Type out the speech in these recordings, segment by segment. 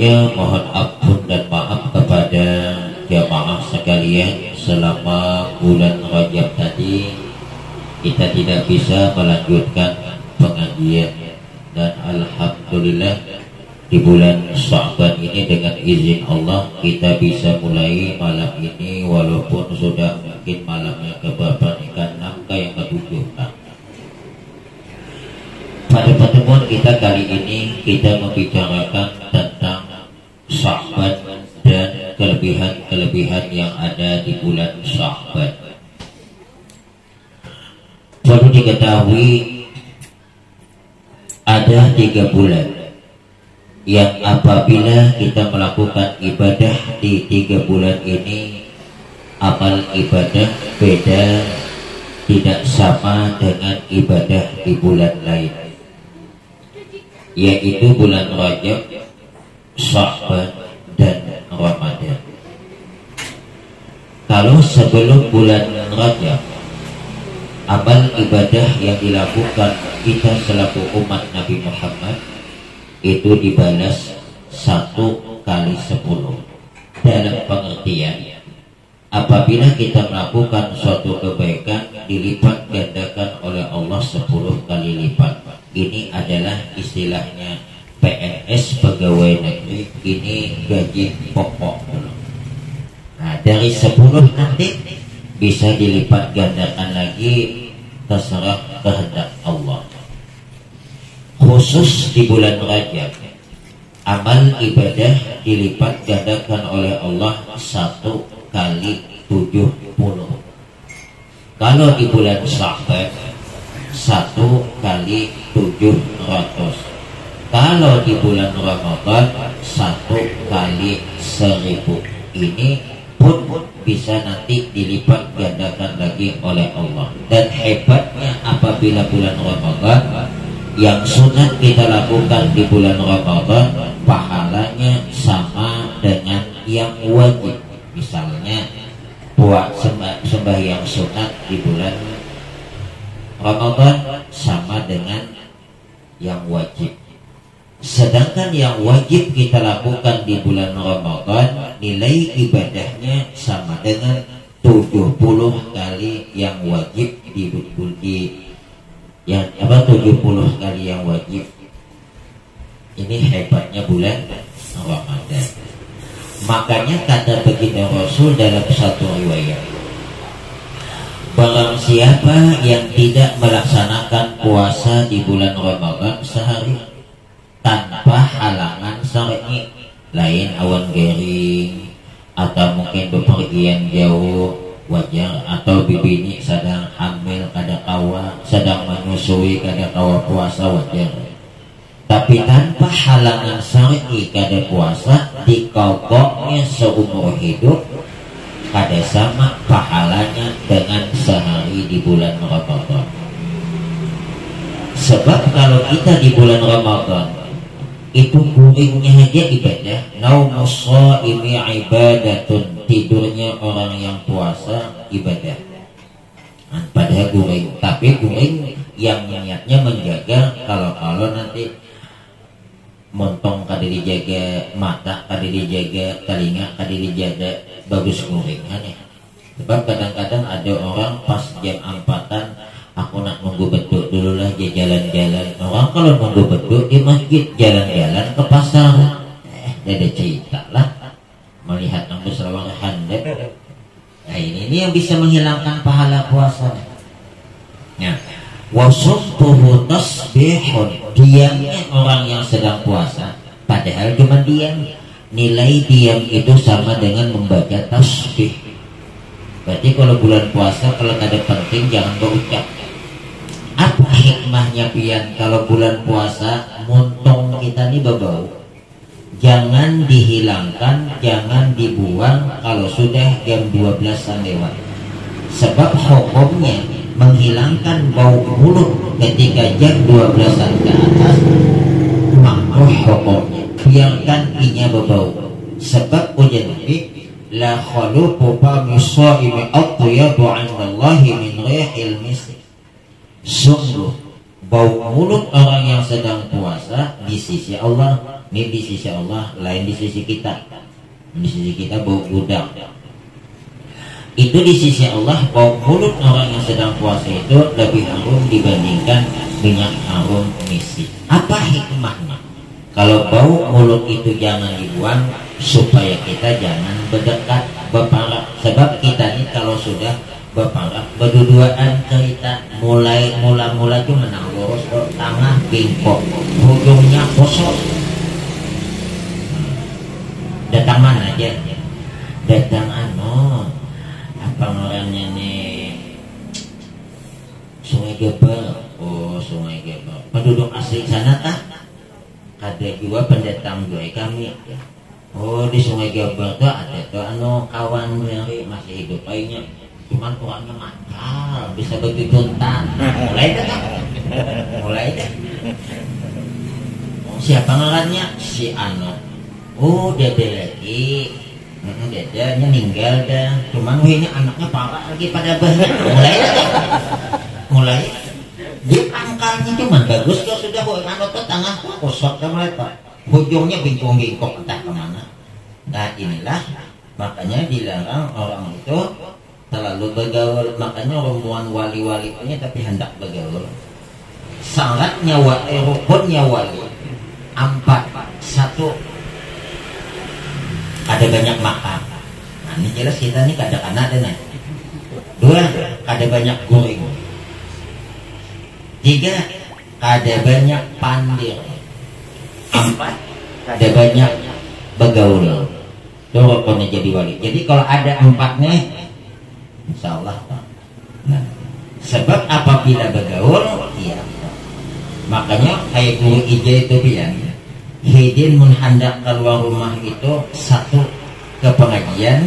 Sebelumnya mohon ampun dan maaf kepada jamaah sekalian, selama bulan Rajab tadi kita tidak bisa melanjutkan pengajian, dan alhamdulillah di bulan Sya'ban ini dengan izin Allah kita bisa mulai malam ini, walaupun sudah mungkin malamnya keberapa nih, ke-6 yang ke-7. Pada pertemuan kita kali ini kita membicarakan tentang Sya'ban dan kelebihan-kelebihan yang ada di bulan Sya'ban. Perlu diketahui ada 3 bulan yang apabila kita melakukan ibadah di 3 bulan ini, amal ibadah beda, tidak sama dengan ibadah di bulan lain, yaitu bulan Rajab, Sya'ban, dan Ramadan. Kalau sebelum bulan Rajab, amal ibadah yang dilakukan kita selaku umat Nabi Muhammad itu dibalas 1 kali 10. Dalam pengertian, apabila kita melakukan suatu kebaikan, dilipat gandakan oleh Allah 10 kali lipat. Ini adalah istilahnya PNS, pegawai negeri, ini gaji pokok. Nah, dari 10 nanti bisa dilipat gandakan lagi, terserah kehendak Allah. Khusus di bulan Rajab, amal ibadah dilipat gandakan oleh Allah 1 kali 70. Kalau di bulan Sya'ban 1 kali 700. Kalau di bulan Ramadan 1 kali 1000. Ini pun bisa nanti dilipat gandakan lagi oleh Allah. Dan hebatnya apabila bulan Ramadan, yang sunat kita lakukan di bulan Ramadan pahalanya sama dengan yang wajib. Misalnya buat sembahyang sunat di bulan Ramadan sama dengan yang wajib. Sedangkan yang wajib kita lakukan di bulan Ramadan, nilai ibadahnya sama dengan 70 kali yang wajib di 70 kali yang wajib. Ini hebatnya bulan Ramadan. Makanya kata baginda Rasul dalam satu riwayat, barang siapa yang tidak melaksanakan puasa di bulan Ramadan sehari tanpa halangan syar'i, lain awan garing atau mungkin bepergian jauh wajar, atau bibini sedang hamil kada kawa, sedang menyusui kada kawa puasa wajar. Tapi tanpa halangan syar'i kada puasa, dikogoknya seumur hidup, kada sama pahalanya dengan sehari di bulan Ramadan. Sebab kalau kita di bulan Ramadan itu guringnya aja ibadah, naumus shaimi ibadatun, tidurnya orang yang puasa ibadah. Padahal guring, tapi guring yang niatnya menjaga, kalau nanti montong kada dijaga mata, kada dijaga telinga, kada dijaga, bagus guring aneh. Sebab kadang-kadang ada orang pas jam 4-an, aku nak nunggu beduk dulu lah, dia jalan-jalan. Orang kalau nunggu beduk di masjid, jalan-jalan ke pasar. Ada cerita lah, melihat nambus rawang handap. Nah ini yang bisa menghilangkan pahala puasa. Nah, wasubtuhu tasbihun, diamnya orang yang sedang puasa, padahal cuma diam. Nilai diam itu sama dengan membaca tasbih. Berarti kalau bulan puasa, kalau ada penting jangan berucap. Apa hikmahnya pian kalau bulan puasa muntong kita nih berbau? Jangan dihilangkan, jangan dibuang kalau sudah jam 12-an lewat. Sebab hukumnya menghilangkan bau mulut ketika jam 12-an ke atas makruh hukumnya. Biarkan inya berbau. Sebab ujian Nabi, la khaluqu fami shaimi atyabu 'indallahi min rihil misk. Sungguh bau mulut orang yang sedang puasa di sisi Allah Ini di sisi Allah, lain di sisi kita. Di sisi kita bau gudang. Itu di sisi Allah, bau mulut orang yang sedang puasa itu lebih harum dibandingkan minyak harum misik. Apa hikmahnya? Kalau bau mulut itu jangan dibuang, supaya kita jangan berdekat berparak. Sebab kita ini kalau sudah berparak berduaan cerita mula itu menang lurus tengah bingkok, ujungnya kosong. Datang mana aja? Datang apa orangnya nih? Sungai Geber. Oh, Sungai Geber. Penduduk asli sana kah? Ada juga pendatang gue kami. Oh, di Sungai Geber tuh ada tuh kawan dari masih hidup lainnya. Cuman orangnya mantap, bisa begitu tuntan. Mulai deh. Oh, siapa ngarannya? Si Oh, dede lagi. Dedenya ninggal dah. Cuman ini anaknya parah lagi pada banyak. Mulai. Dia pangkalnya cuman bagus kalau sudah ke tengah kosong sama mereka. Ujungnya bingkong-bingkong entah kemana. Nah inilah makanya dilarang orang itu terlalu bergaul. Makanya rombongan wali-wali punya tapi hendak bergaul. Syaratnya rukunnya wali 4. 1. Ada banyak makan. Nah ini jelas kita nih kadang-kadang ada nih. 2. Ada banyak goreng. 3. Ada banyak pandir. 4. Ada banyak bergaul. Itu rukunnya jadi wali. Jadi kalau ada 4-nya, insya Allah. Nah, sebab apabila bergaul, iya. Makanya kayak guru ija itu bilang, hidin mun hendak keluar rumah itu 1 ke pengajian,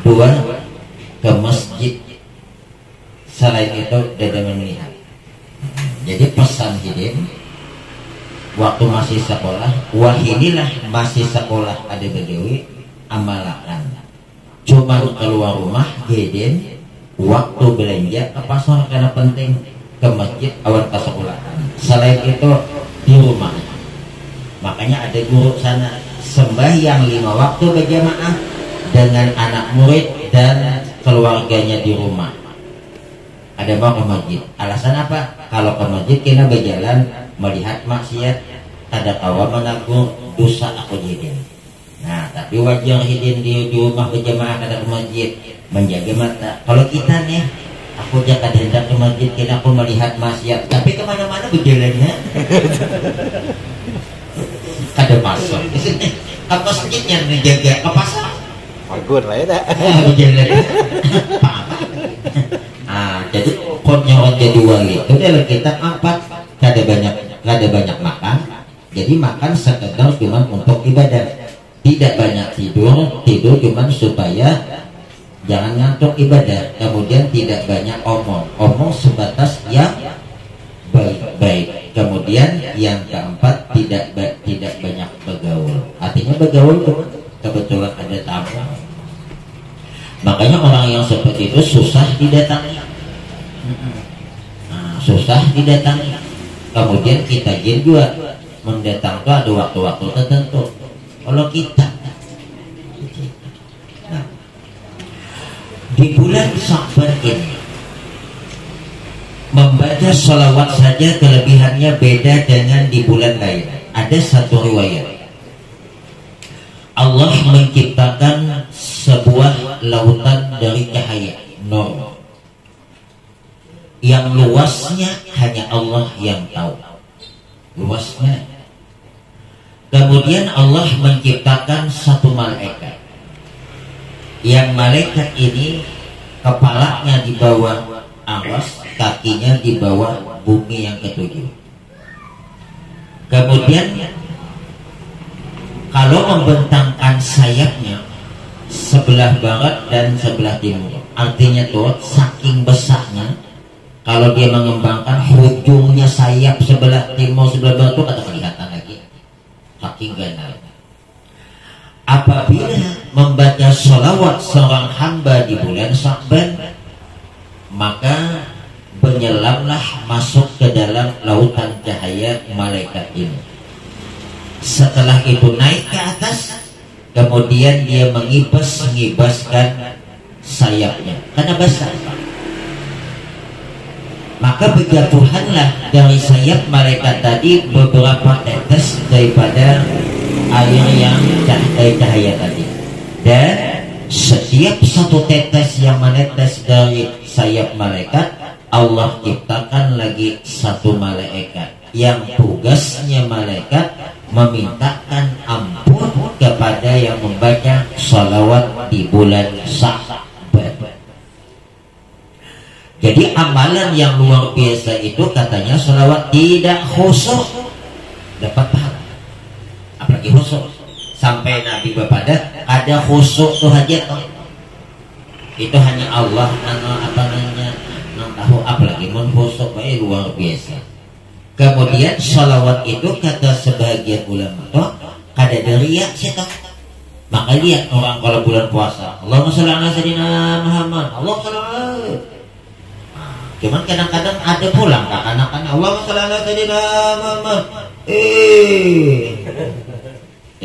2 ke masjid. Selain itu tidak melihat. Jadi pesan hidin waktu masih sekolah, wahinilah masih sekolah ada bedewi amalakan. Cuma keluar rumah hidin waktu belanja ke pasar karena penting, ke masjid awal ke sekolah. Selain itu di rumah. Makanya ada guru sana sembahyang 5 waktu berjamaah dengan anak murid dan keluarganya di rumah. Ada mau ke masjid. Alasan apa? Kalau ke masjid kita berjalan melihat maksiat, ada kawan menanggung dosa aku hidin. Nah, tapi wajar hidin di rumah berjamaah kada ke masjid menjaga mata. Kalau kita nih, aku jaga hendak ke masjid kita aku melihat maksiat, tapi kemana-mana berjalannya. Ada pasar di sini. Ke masjidnya menjaga ke pasar. Bagus lah ya dah. Berjalan. Jadi konyoran jadi wali itu dalam kitab 4 kada banyak makan. Jadi makan sekedar cuma untuk ibadah, tidak banyak tidur cuma supaya jangan ngantuk ibadah. Kemudian tidak banyak omong sebatas yang baik. Kemudian yang keempat tidak banyak bergaul. Artinya bergaul cuma kebetulan ada tamu. Makanya orang yang seperti itu susah didatangi. Susah didatangi. Kemudian kita juga mendatang itu ada waktu-waktu tertentu. Kalau kita di bulan Sya'ban ini membaca sholawat saja kelebihannya beda dengan di bulan lain. Ada satu riwayat Allah menciptakan sebuah lautan dari cahaya nur yang luasnya hanya Allah yang tahu luasnya. Kemudian Allah menciptakan satu malaikat, yang malaikat ini kepalanya di bawah aras, kakinya di bawah bumi yang ketujuh. Kemudian kalau membentangkan sayapnya sebelah barat dan sebelah timur, artinya tuh saking besarnya. Kalau dia mengembangkan ujungnya sayap sebelah timur sebelah barat itu kata kelihatan lagi, saking ganal. Apabila membaca sholawat seorang hamba di bulan Sya'ban, maka menyelamlah masuk ke dalam lautan cahaya malaikat ini. Setelah itu naik ke atas, kemudian dia mengibaskan sayapnya karena basah. Maka berjatuhanlah dari sayap malaikat tadi beberapa tetes daripada air yang cahaya tadi. Dan setiap satu tetes yang menetes dari sayap malaikat, Allah ciptakan lagi satu malaikat yang tugasnya malaikat memintakan ampun kepada yang membaca salawat di bulan Sya'ban. Jadi amalan yang luar biasa itu katanya salawat tidak khusyuk dapat pahala, apalagi khusyuk. Sampai Nabi bepada ada khusyuk tuh hajat itu hanya Allah nang tahu, apalagi mun khusyuk luar biasa. Kemudian salawat itu kata sebagian ulama tuh kada deriak sih toh. Maka lihat orang kalau bulan puasa, Allahumma sholli ala sayyidina Muhammad, Allah sallallahu. Cuman kadang-kadang ada pulang kak anak-anak, Allahumma sholli ala sayyidina Muhammad.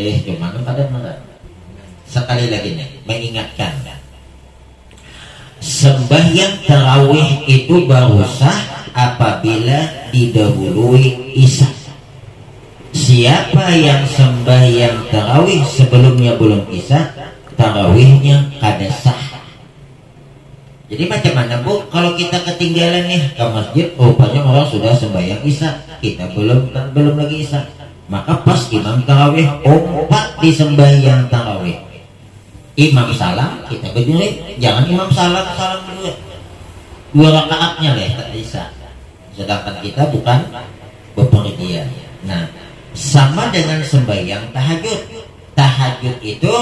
Cuman kadang sekali lagi nih mengingatkan, sembahyang tarawih itu baru sah apabila didahului isya. Siapa yang sembahyang tarawih sebelumnya belum isya, tarawihnya kada sah. Jadi macam mana Bu kalau kita ketinggalan nih ke masjid, rupanya orang sudah sembahyang isya, kita belum lagi isya, maka pas imam tarawih umpat di sembahyang tarawih, imam salam kita berdiri, jangan imam salam dua rakaatnya tak isya, sedangkan kita bukan bepergian. Nah, sama dengan sembahyang tahajud. Tahajud itu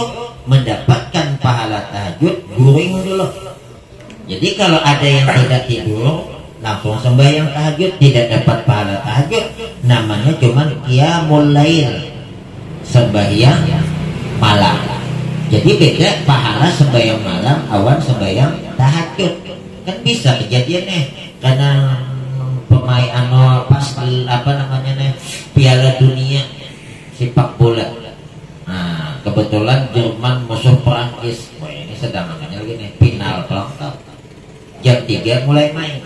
mendapatkan pahala tahajud guring dulu. Jadi kalau ada yang tidak tidur langsung sembahyang tahajud tidak dapat pahala tahajud, namanya cuman qiyamul lail, sembahyang malam. Jadi beda pahala sembahyang malam awan sembahyang tahajud. Kan bisa kejadian karena pemain pas Piala Dunia sepak bola. Nah, kebetulan Jerman musuh Perancis. Wah, ini sedang namanya lagi final pelengkap. Jam 3 mulai main.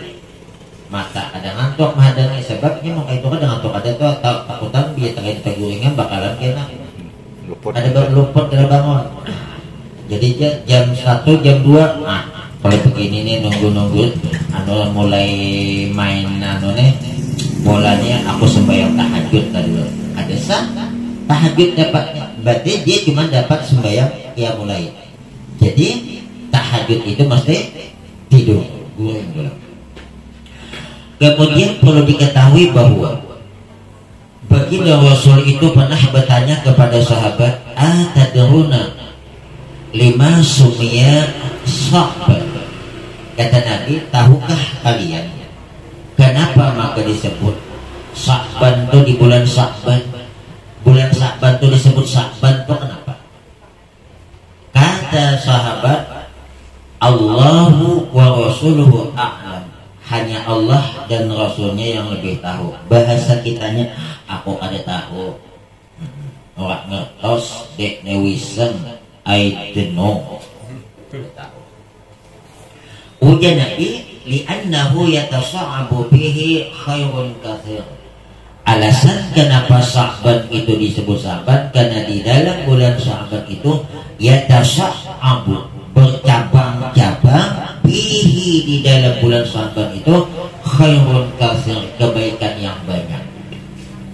Maka ada ngantuk mahadangnya, sebabnya mau itu kan ngantuk ada tuh takutan biar terkait teguringan bakalan kena. Ada baru luput dari bangun. Jadi jam 1 jam 2 kalau begini nih nunggu mulai main bolanya aku sembahyang tahajud tadi. Ada sah tahajud dapatnya. Berarti dia cuma dapat sembahyang mulai. Jadi tahajud itu mesti tidur. Kemudian perlu diketahui bahwa baginda Rasul itu pernah bertanya kepada sahabat, atadruna lima sumiya Sya'ban. Kata Nabi, tahukah kalian kenapa maka disebut Sya'ban itu di bulan Sya'ban? Bulan Sya'ban itu disebut Sya'ban itu kenapa? Kata sahabat, Allahu wa rasuluhu a'lam. Hanya Allah dan Rasulnya yang lebih tahu. Bahasa kitanya, aku ada tahu. Orang ngertos dek newiseng, I don't know. Ujian Nabi, li'annahu yatasa'abu bihi khairun kathir. Alasan kenapa Sya'ban itu disebut Sya'ban, karena di dalam bulan Sya'ban itu yatasa'abu, bercabang-cabang, bihi, di dalam bulan Sya'ban itu khairun kathir, kebaikan yang banyak.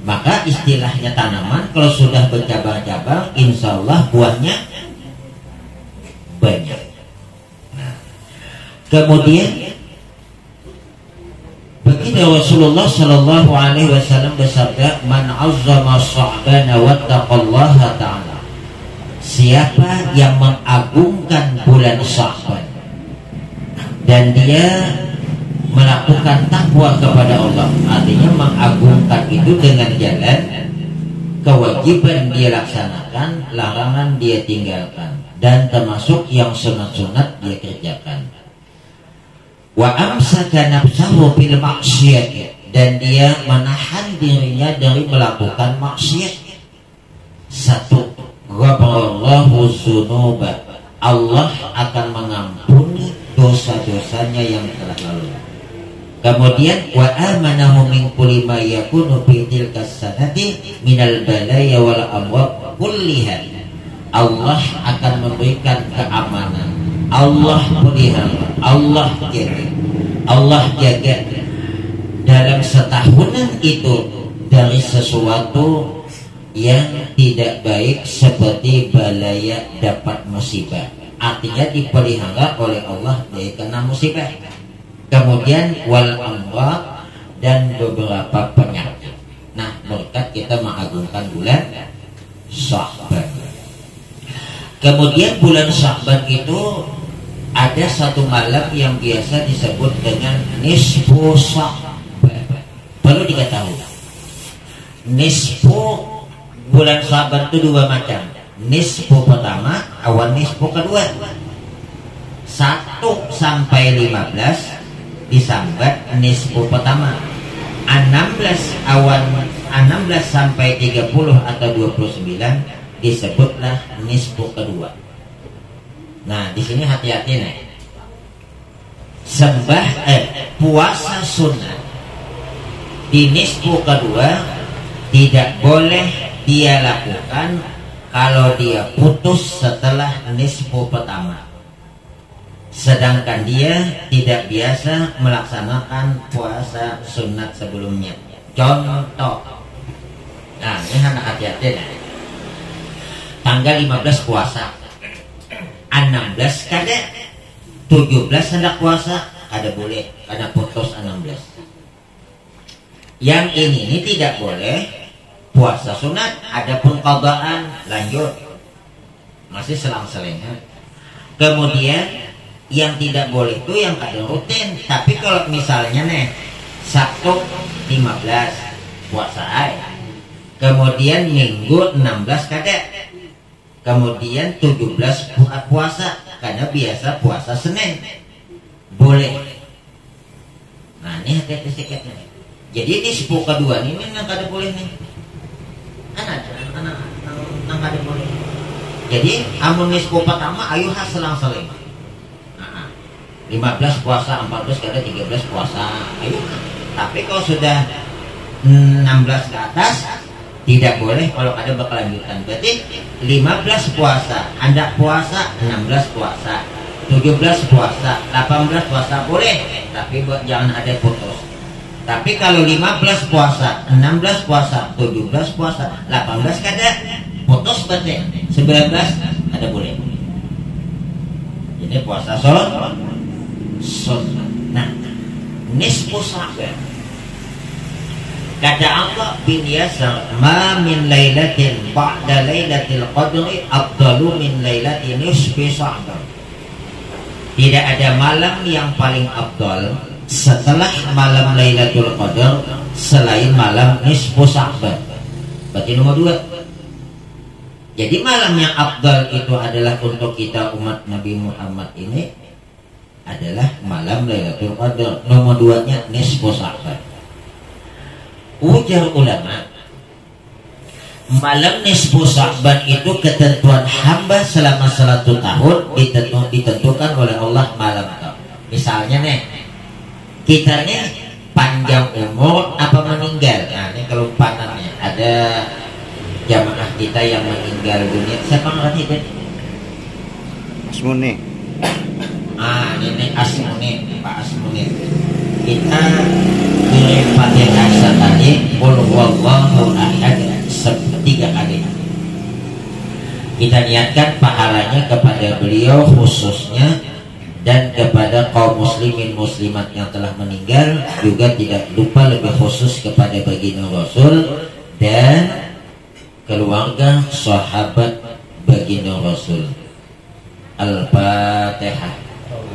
Maka istilahnya tanaman kalau sudah bercabang-cabang, insya Allah buahnya banyak. Nah, kemudian baginda Rasulullah Shallallahu Alaihi Wasallam bersabda, man azzama Sya'bana wattaqallaha ta'ala. Siapa yang mengagungkan bulan Sya'ban dan dia melakukan takwa kepada Allah, artinya mengagungkan itu dengan jalan kewajiban dia laksanakan, larangan dia tinggalkan, dan termasuk yang sunat-sunat dia kerjakan. Wa amsaka nafsahu bil maksiyat, dan dia menahan dirinya dari melakukan maksiat. Satu, ghafarallahu dzunuba, Allah akan mengampuni dosa-dosanya yang telah lalu. Kemudian wa amanahu min kulli ma yakunu fi tilka sanati minal balaya wal amwat kulliha. Allah akan memberikan keamanan, Allah pelihara, Allah jaga dalam setahunan itu dari sesuatu yang tidak baik seperti balaya dapat musibah. Artinya dipelihara oleh Allah dari kena musibah. Kemudian wal amwat dan beberapa penyakit. Nah, berkat kita mengagungkan bulan Sya'ban. Kemudian bulan Sya'ban itu ada satu malam yang biasa disebut dengan nisfu Sya'ban. Perlu diketahui, nisfu bulan Sya'ban itu dua macam. Nisfu pertama, awal nisfu kedua. 1 sampai 15 disambat nisfu pertama. 16 sampai 30 atau 29 disebutlah nisfu kedua. Nah, di sini hati-hati nih. Puasa sunnah di nisfu kedua tidak boleh dia lakukan kalau dia putus setelah nisfu pertama, sedangkan dia tidak biasa melaksanakan puasa sunat sebelumnya. Contoh, nah ini anak hati-hati nih. Tanggal 15 puasa, 16 kada, 17 hendak puasa, kada boleh, kada putus 16. Yang ini tidak boleh puasa sunat, ada pengqadaan lanjut, masih selang-seling. Kemudian yang tidak boleh itu yang kada rutin. Tapi kalau misalnya nih Sabtu 15 puasa kemudian Minggu 16 kada, kemudian 17 puasa, karena biasa puasa Senin boleh. Nah ini hati-hati sedikit nih. Jadi di nisfu kedua ini yang kada boleh nih, anak kada boleh. Jadi amun nisfu pertama ayo selang-seling. 15 puasa, 14 kada, 13 puasa, ayo. Tapi kalau sudah 16 ke atas tidak boleh kalau ada berkelanjutan. Berarti 15 puasa, Anda puasa, 16 puasa, 17 puasa, 18 puasa boleh, tapi jangan ada putus. Tapi kalau 15 puasa, 16 puasa, 17 puasa, 18 kada putus, berarti 19 ada boleh. Jadi puasa sunnah. Nah, nisfu Sya'ban kata Allah bin Yasar, ma min lailatin ba'da lailatil qadri afdalu min lailati nisfi Sya'ban. Tidak ada malam yang paling afdal setelah malam Lailatul Qadar selain malam nisfu Sya'ban. Berarti nomor 2. Jadi malam yang afdal itu adalah untuk kita umat Nabi Muhammad ini adalah malam Lailatul Qadar. Nomor 2-nya nisfu Sya'ban. Ujar ulama, malam nisfu Sya'ban itu ketentuan hamba selama 1 tahun ditentukan oleh Allah malam itu. Misalnya nih, kita nih panjang umur apa meninggal. Nah ini kelumpanannya, ada jamaah kita yang meninggal dunia. Siapa ngerti itu? Asmuni. Ini Asmuni, Pak Asmuni. Kita kirim Fatihah tadi, qul huwallahu ahad 3 kali. Kita niatkan pahalanya kepada beliau khususnya dan kepada kaum muslimin muslimat yang telah meninggal, juga tidak lupa lebih khusus kepada baginda Rasul dan keluarga sahabat baginda Rasul. Al-Fatihah.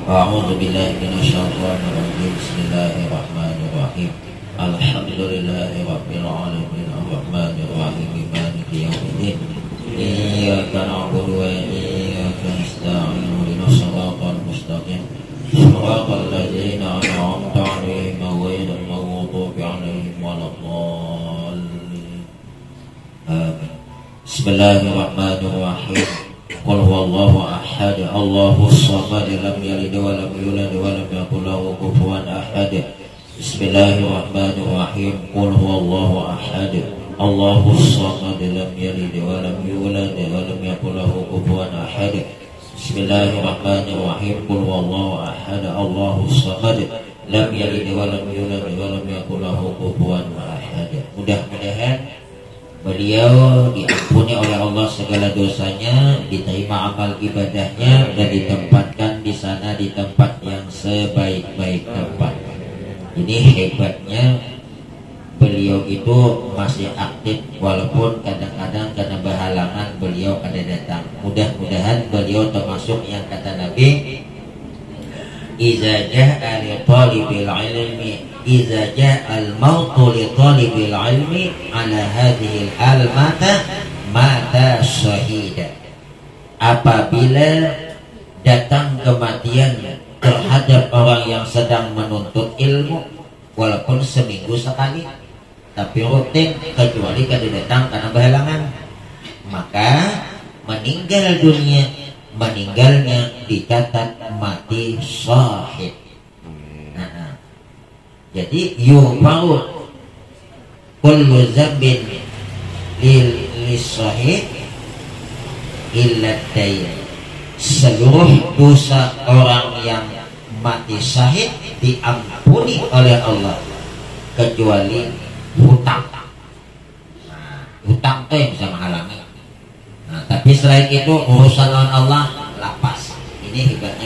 A'udzu billahi minasyaitonir rajim. Bismillahirrahmanirrahim. Alhamdulillahi rabbil alamin arrahmanir rahim maliki yaumiddin. Iyyaka na'budu wa iyyaka nasta'in ihdinas siratal mustaqim siratal ladzina an'amta 'alaihim ghairil maghdubi 'alaihim waladdallin. Amin. Bismillahirrahmanirrahim. Qul huwallahu ahad, Allahus samad, lam yalid wa lam yulad wa lam yakul lahu kufuwan ahad. Bismillahirrahmanirrahim. Qul huwallahu ahad, Allahus samad, lam yalid wa lam yulad wa lam yakul lahu kufuwan ahad. Bismillahirrahmanirrahim. Qul huwallahu ahad, Allahus samad, lam yalid wa lam yulad wa lam yakul lahu kufuwan ahad. Mudah-mudahan beliau diampuni oleh Allah segala dosanya, diterima amal ibadahnya, dan ditempatkan di sana di tempat yang sebaik-baik tempat. Ini hebatnya beliau itu masih aktif walaupun kadang-kadang karena berhalangan beliau ada datang. Mudah-mudahan beliau termasuk yang kata Nabi, iza ja'a li talibil ilmi, iza ja'al mautu li talibil ilmi ala hadhil hal mata syahida. Apabila datang kematian terhadap orang yang sedang menuntut ilmu, walaupun seminggu sekali, tapi rutin, kecuali kalau datang karena berhalangan, maka meninggal dunia, meninggalnya dicatat mati syahid. Jadi yufaru kullu zambin lil-syahid illa dayn. Seluruh dosa orang yang mati syahid diampuni oleh Allah kecuali hutang. Hutang itu yang bisa menghalangi. Tapi selain itu urusan Allah lapas. Ini hebatnya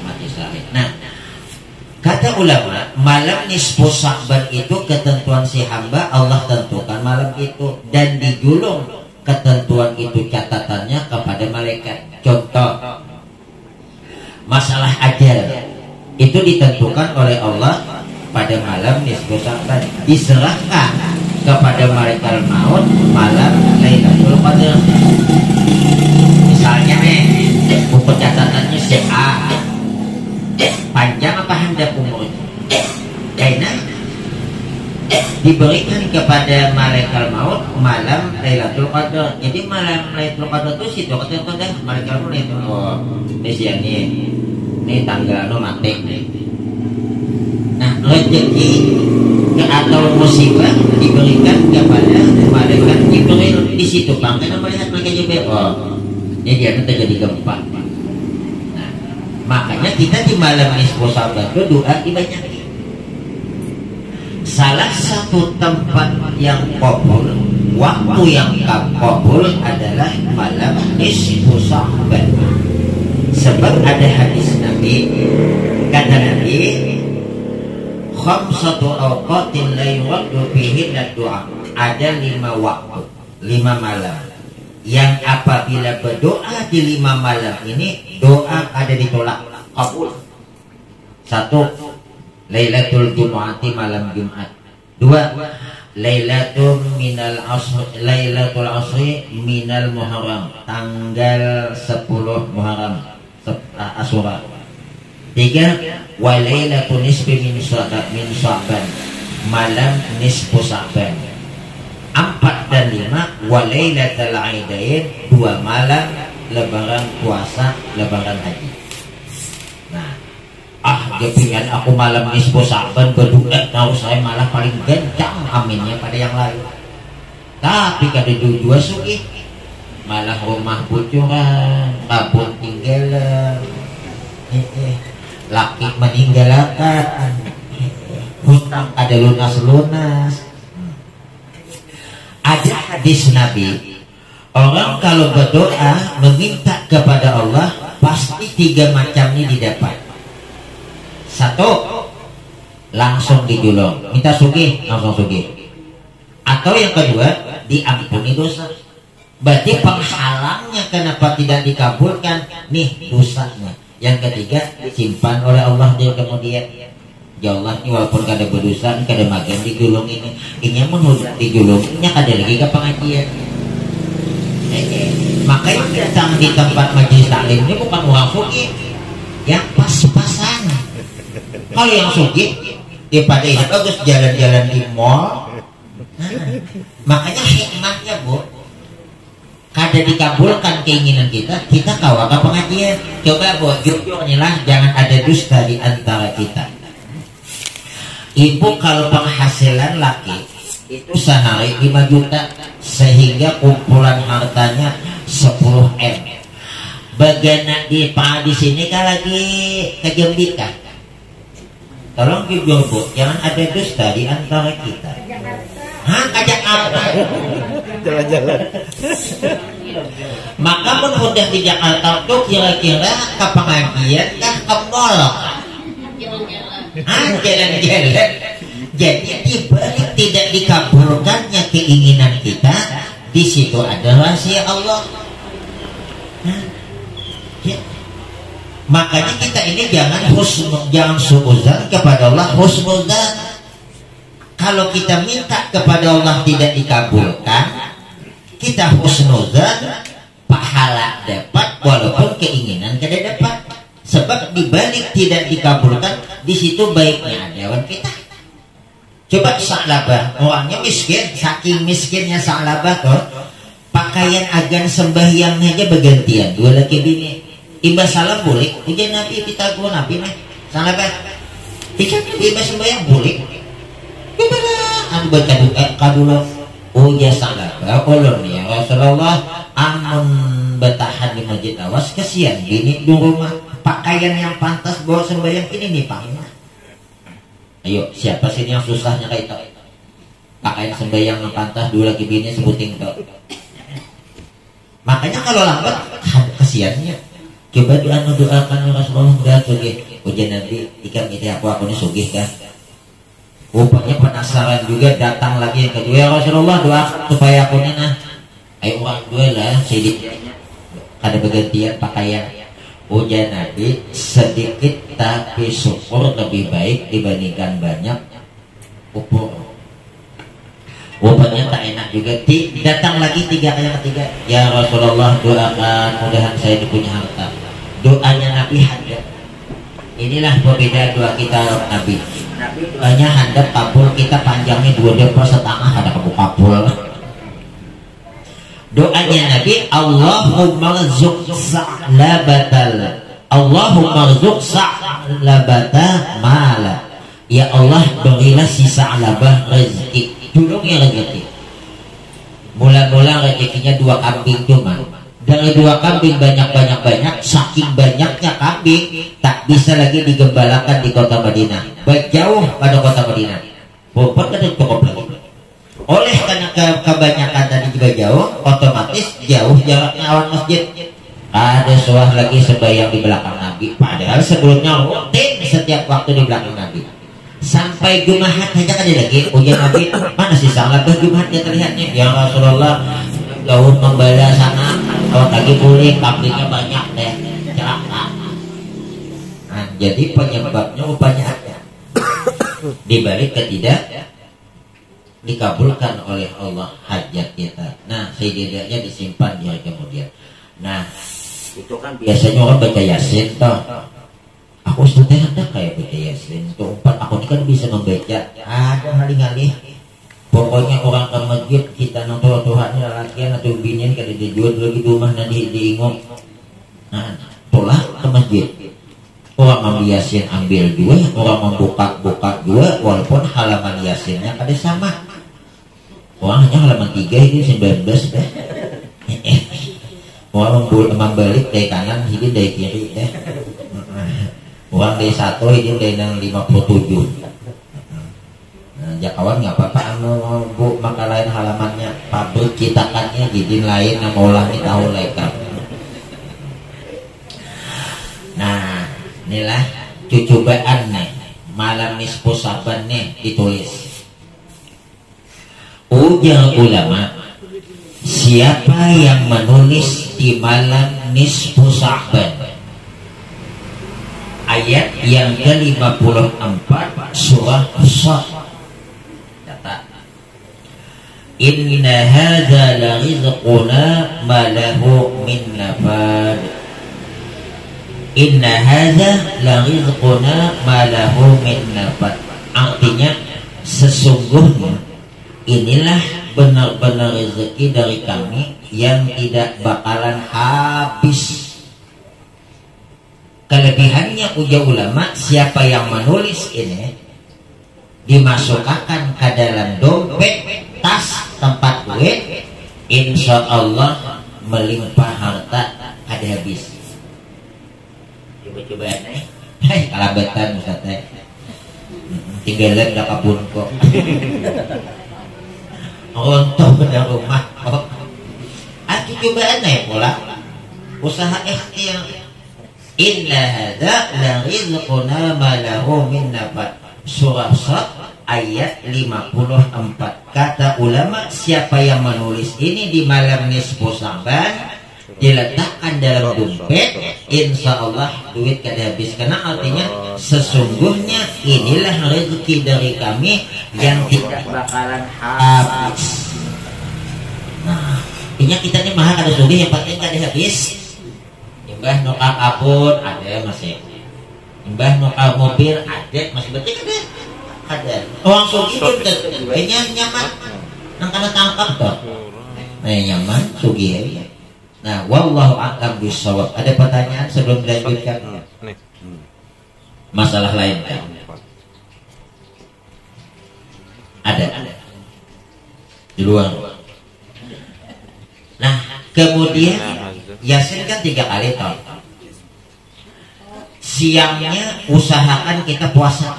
mati syahid. Kata ulama, malam nisfu Sya'ban itu ketentuan si hamba Allah tentukan malam itu, dan dijulung ketentuan itu catatannya kepada malaikat. Contoh, masalah ajal itu ditentukan oleh Allah pada malam nisfu Sya'ban, diserahkan kepada malaikat maut malam Lailatul Qadar. Misalnya buku catatannya si A, panjang apa hendak umurnya, karena diberikan kepada malaikat maut malam Lailatul Qadar. Jadi malam Lailatul Qadar itu situ kata malaikat maut itu, ini siang ini tanggal mati. Nah, rezeki atau musibah diberikan kepada malaikat Jibril. Di situ karena melihat malaikat Jibril, ini dia terjadi gempa. Makanya kita di malam nisfu Sya'ban itu doa dibanyakin. Salah satu tempat yang qabul, waktu yang qabul adalah malam nisfu Sya'ban. Sebab ada hadis Nabi, kata Nabi, khamsatu awqatin la yuraddu fihi ad-du'a. Ada 5 waktu, 5 malam yang apabila berdoa di 5 malam ini, doa ada ditolak kabul. 1. Lailatul Jumu'ati, malam Jumat. 2. Lailatul Asri minal Muharram, tanggal 10 Muharram, Asyura. 3. Wa lailatul nisfi min Sya'ban, malam nisfu Sya'ban. 4 dan 5 walailatul aidain, 2 malam lebaran puasa, lebaran haji. Nah, kepingan aku malam nisfu Sya'ban berdoa, tahu saya malah paling kencang aminnya pada yang lain. Tapi kada dua sugih, malah rumah bocoran, kabun tinggalan, laki meninggalkan, hutang ada lunas-lunas. Ada hadis Nabi, orang kalau berdoa meminta kepada Allah pasti 3 macam ini didapat. 1, langsung dijulung, minta sugih langsung sugih. Atau yang kedua, diampuni dosa. Berarti penghalangnya kenapa tidak dikabulkan nih dosanya. Yang ketiga, disimpan oleh Allah dia kemudian. Ya Allah, ini walaupun kada berdosa, kada makan digulung ini menurut digulung, ini kada lagi ke pengajian. Makanya datang di tempat majelis taklim ini bukan orang sugih, yang pas-pasan. Kalau yang sugih, daripada ini bagus jalan-jalan di mall. Makanya hikmahnya Bu, kada dikabulkan keinginan kita, kita kawa ke pengajian. Coba buat jujurnya lah, jangan ada dusta di antara kita. Ibu kalau penghasilan laki itu sehari 5 juta, sehingga kumpulan hartanya 10 M. Bagaimana di sini kan lagi kejembikan. Tolong jujur bu, jangan ada dusta di antara kita. Hah, kajak apa? Jalan-jalan. Maka pun udah di Jakarta tuh kira-kira ke pengajian kah ke mall? Jalan-jalan. Jadi dibalik tidak dikabulkannya keinginan kita, di situ ada rahasia Allah. Ya. Makanya kita ini jangan suuzan kepada Allah, husnuzan. Kalau kita minta kepada Allah tidak dikabulkan, kita husnuzan, pahala dapat walaupun keinginan tidak dapat. Sebab dibalik tidak dikabulkan, di situ baiknya adawan kita. Coba Sa'labah, orangnya miskin, saking miskinnya Sa'labah tuh, pakaian agan sembahyang aja bergantian, 2 laki bini. Imbas salam boleh, ujian Nabi kita gua Nabi nih, Sa'labah. Imbas sembahyang boleh. Gimana? Anu baca doa kadula. Oh ya Sa'labah, ulun ya Rasulullah, amun bertahan di masjid awas kasihan bini di rumah. Pakaian yang pantas bawa sembahyang ini nih Pak. Ayo, siapa sih yang susahnya kayak itu? Pakaian sembahyang yang pantas, 2 laki bini sebutin itu. Makanya kalau lambat, kasihannya. Coba doakan Rasulullah enggak sugih. Ujian Nabi, ikan itu aku ini sugih kan. Rupanya penasaran juga, datang lagi yang kedua. Ya Rasulullah, doakan supaya aku ini nah. Ayo orang dua lah, sedikitnya. Ada bergantian pakaian. Ujian Nabi, sedikit tapi syukur lebih baik dibandingkan banyak upur. Rupanya tak enak juga. Datang lagi 3 kali ketiga. Ya Rasulullah, doakan mudahan saya punya harta. Doanya Nabi hadap. Inilah perbedaan doa kita Nabi. Nabi doanya hadap kabul, kita panjangnya 2 depa setengah ada kabul. Doanya Nabi, Allahumma rzuq sa'labatal, Allahumma rzuq sa'labata mala. Ya Allah, berilah si Sa'labah rezeki. Dulunya rezeki. Mula-mula rezekinya 2 kambing cuma. Dari 2 kambing banyak, saking banyaknya kambing tak bisa lagi digembalakan di kota Madinah. Baik jauh pada kota Madinah. Bobot kan cukup lagi. Oleh karena kebanyakan tadi juga jauh, otomatis jauh jaraknya awan masjid. Ada soal lagi sembahyang di belakang Nabi. Padahal sebelumnya rutin setiap waktu di belakang Nabi. Sampai Jumat hanya kan lagi ujian Nabi. Mana sih Sa'labah Jumatnya terlihatnya? Ya Rasulullah, gaun membala sana. Kalau lagi boleh, kambingnya banyak deh. Celaka. Nah, jadi penyebabnya rupanya ada. Dibalik ketidak dikabulkan oleh Allah hajat kita. Nah, setidaknya disimpan di hari kemudian. Nah, itu kan biasanya orang baca Yasin toh. Aku sebetulnya ada kayak baca Yasin. Tuh aku ini kan bisa membaca. Ada ngalih-ngalih. Pokoknya orang ke masjid kita nonton Tuhan lelakian atau binian kada dijual lagi di rumah nanti diingok. Nah, tolak ke masjid. Orang ambil Yasin ambil 2, orang membuka 2, walaupun halaman Yasinnya kada sama. Orang hanya halaman 3 ini 19 deh. Orang membalik dari kanan, ini dari kiri deh. Orang dari 1, ini dari 57. Nah, jakawan nggak apa-apa, bu maka lain halamannya, pabrik citakannya jadi lain, nama ulangnya tahu lekar. Nah, inilah cucubaan nih, malam nisfu Saban nih ditulis. Ujar ulama, siapa yang menulis di malam nisfu Saban, ayat yang ke-54 surah As-Saff. Kata, inna hadza la rizquna ma lahu min nafad. Inna hadza la rizquna ma lahu min nafad. Artinya sesungguhnya inilah benar-benar rezeki dari kami yang tidak bakalan habis. Kelebihannya ujar ulama, siapa yang menulis ini dimasukkan ke dalam dompet, tas, tempat duit, insya Allah melimpah harta ada habis. Coba-coba nih, kalabetan Ustaz teh. Tinggalan dah kabun kok. Rontoh benar rumah kok. Aku coba nih pula usaha ikhtiar. Inna hadza la rizquna ma lahu min nafad. Surah Sad ayat 54. Kata ulama, siapa yang menulis ini di malam nisfu Sa'ban diletakkan dalam dompet, insya Allah duit kada habis. Karena artinya sesungguhnya inilah rezeki dari kami yang tidak bakalan habis. Nah, ingat kita ini mahal kada sugih yang penting kada habis. Imbah nukar apun ada masih, imbah nukar mobil ada masih, berarti ada orang sugih itu kayaknya nyaman nang kana tangkap toh. Nyaman sugih ya. Nah, wallahu a'lam bishawab. Ada pertanyaan sebelum dilanjutkan? Masalah lain kan? Ada. Di luar. Nah, kemudian Yasin kan 3 kali toh. Siangnya usahakan kita puasa.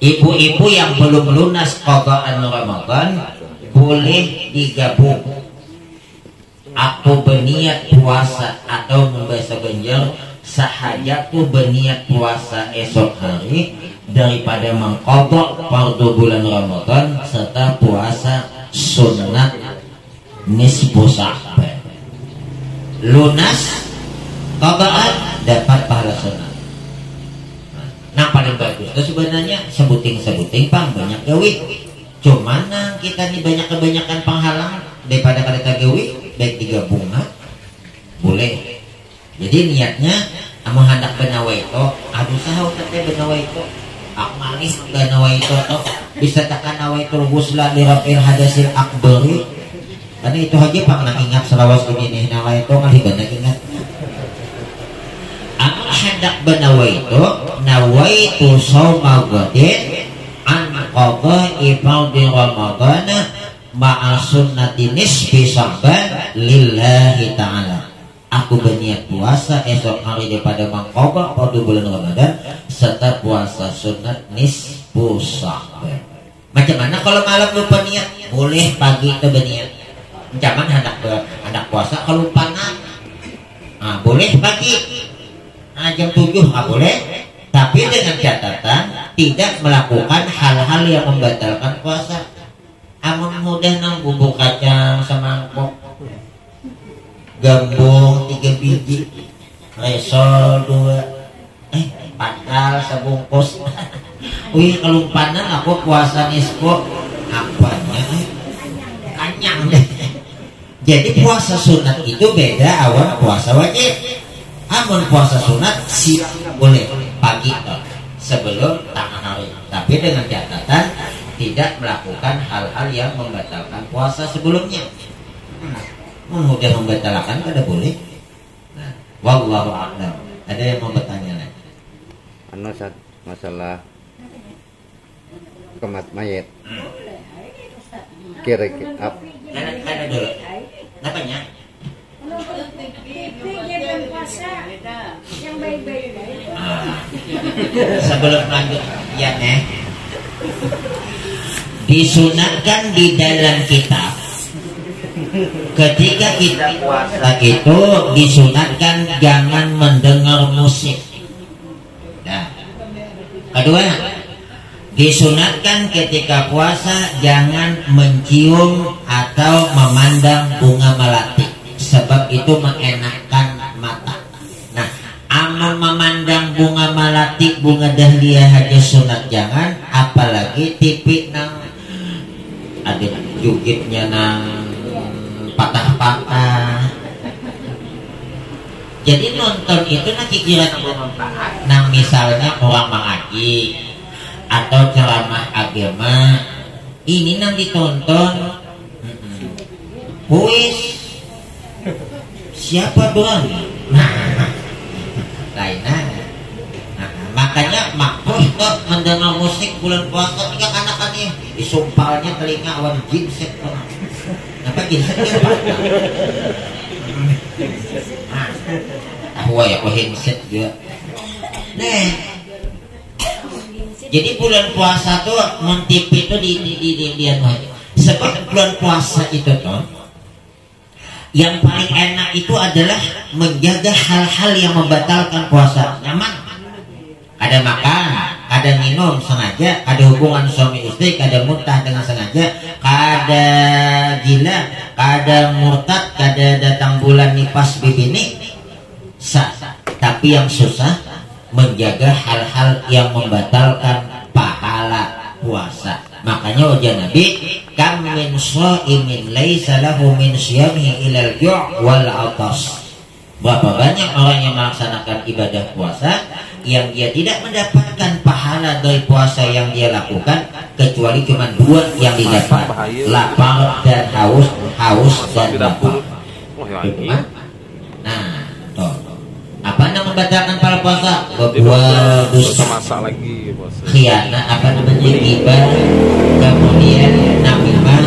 Ibu-ibu yang belum lunas qadaan Ramadan boleh digabung. Aku berniat puasa atau membaca genjar sahajaku berniat puasa esok hari daripada mengqadha fardu bulan Ramadan serta puasa sunat nisfu Sa'ban. Lunas qadaan dapat pahala sunat. Nah, paling bagus itu sebenarnya sebuting pang banyak gawe. Cuman kita nih kebanyakan penghalang daripada kada gawe. Baik 3 bunga boleh. Jadi niatnya amun hendak benawa itu, aduh sahau teh benawa itu akmalis benawa itu toh bisa takkan nawa itu husla li rafil hadasil akbari. Karena itu aja pak nak ingat selawas ini nawa itu kali banyak ingat. Amun hendak benawa itu nawaitu shauma ghadin an qadha'i fardhi Ramadan ma'a sunnati nisfi Sa'ban lillahi ta'ala. Aku berniat puasa esok hari daripada mengqadha pada bulan Ramadan serta puasa sunat nisfu Sa'ban. Macam mana kalau malam lupa niat? Boleh pagi itu berniat. Jangan hendak puasa kalau panas. Nah, boleh pagi. Nah, jam 7 boleh. Tapi dengan catatan tidak melakukan hal-hal yang membatalkan puasa. Amun mudah nang bumbu kacang semangkok, gambung 3 biji, resol 2, pantal sebungkus. Wih, kalau panen aku puasa nisfu apanya? Kanyang deh. Jadi puasa sunat itu beda awal puasa wajib. Amun puasa sunat siang boleh pagi sebelum tengah hari. Tapi dengan catatan tidak melakukan hal-hal yang membatalkan puasa sebelumnya. Mudah membatalkan kada boleh. Nah, wallahu a'lam. Ada yang mau bertanya lagi? Masalah kemat mayat. Kira-kira apa? Karena dulu. Apanya? Yang baik-baik. Sebelum lanjut ya nih. Disunatkan di dalam kitab ketika kita puasa itu disunatkan jangan mendengar musik. Nah, kedua disunatkan ketika puasa jangan mencium atau memandang bunga melati sebab itu mengenakkan mata. Nah, amun memandang bunga melati, bunga dahlia aja sunat jangan, apalagi tipi nang ada jugitnya nang patah-patah. Jadi nonton itu nanti kira bermanfaat. Nang misalnya orang mengaji atau ceramah agama ini nang ditonton. Puis siapa berani? Lainnya. Makanya makruh tuh mendengar musik bulan puasa juga anak-anaknya disumpalnya telinga awan jinset. Apa jinset ya Pak? Ya kok handset juga. Nah, jadi bulan puasa tuh montip itu di sebab bulan puasa itu tuh yang paling enak itu adalah menjaga hal-hal yang membatalkan puasa. Nyaman, ada makan, ada minum sengaja, ada hubungan suami istri, ada muntah dengan sengaja, ada gila, ada murtad, ada datang bulan nifas bibini, sah. Tapi yang susah menjaga hal-hal yang membatalkan pahala puasa. Makanya wajah Nabi, kam min shaimin laisa lahu min siyamihi ilal ju' wal 'atas. Berapa banyak orang yang melaksanakan ibadah puasa yang dia tidak mendapatkan pahala dari puasa yang dia lakukan kecuali cuma dua yang didapat, lapar dan haus dan lapar. Nah, toh. Apa yang membatalkan pahala puasa? Berbuat dosa, khianat, apa namanya, ghibah, kemudian namimah,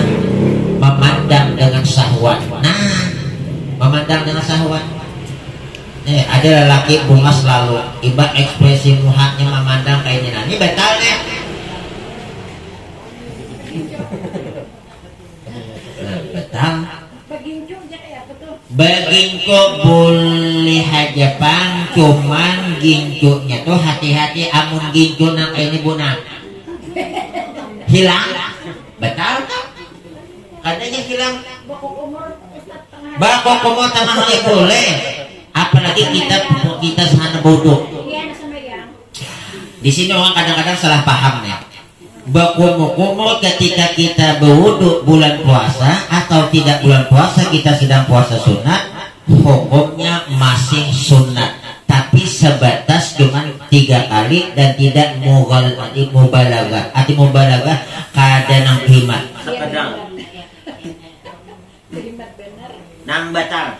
memandang dengan syahwat. Nah, memandang dengan syahwat. Ada lelaki bunga selalu, ibarat ekspresi muhanya memandang kayak gini. Ini batal nih. Batal. Begingko boleh hajapan, cuman gincunya tuh hati-hati, amun gincu nang ini buna hilang, batal kan? Katanya hilang. Bakok umur tengah hari boleh. Apalagi kita sana bodoh. Di sini orang kadang-kadang salah paham ya. Bakumur ketika kita berwudu bulan puasa atau tidak bulan puasa, kita sedang puasa sunat, hukumnya masih sunat, tapi sebatas cuma 3 kali dan tidak mubalagah. Arti mubalagah kadang nang himat. Kadang. Nang batal.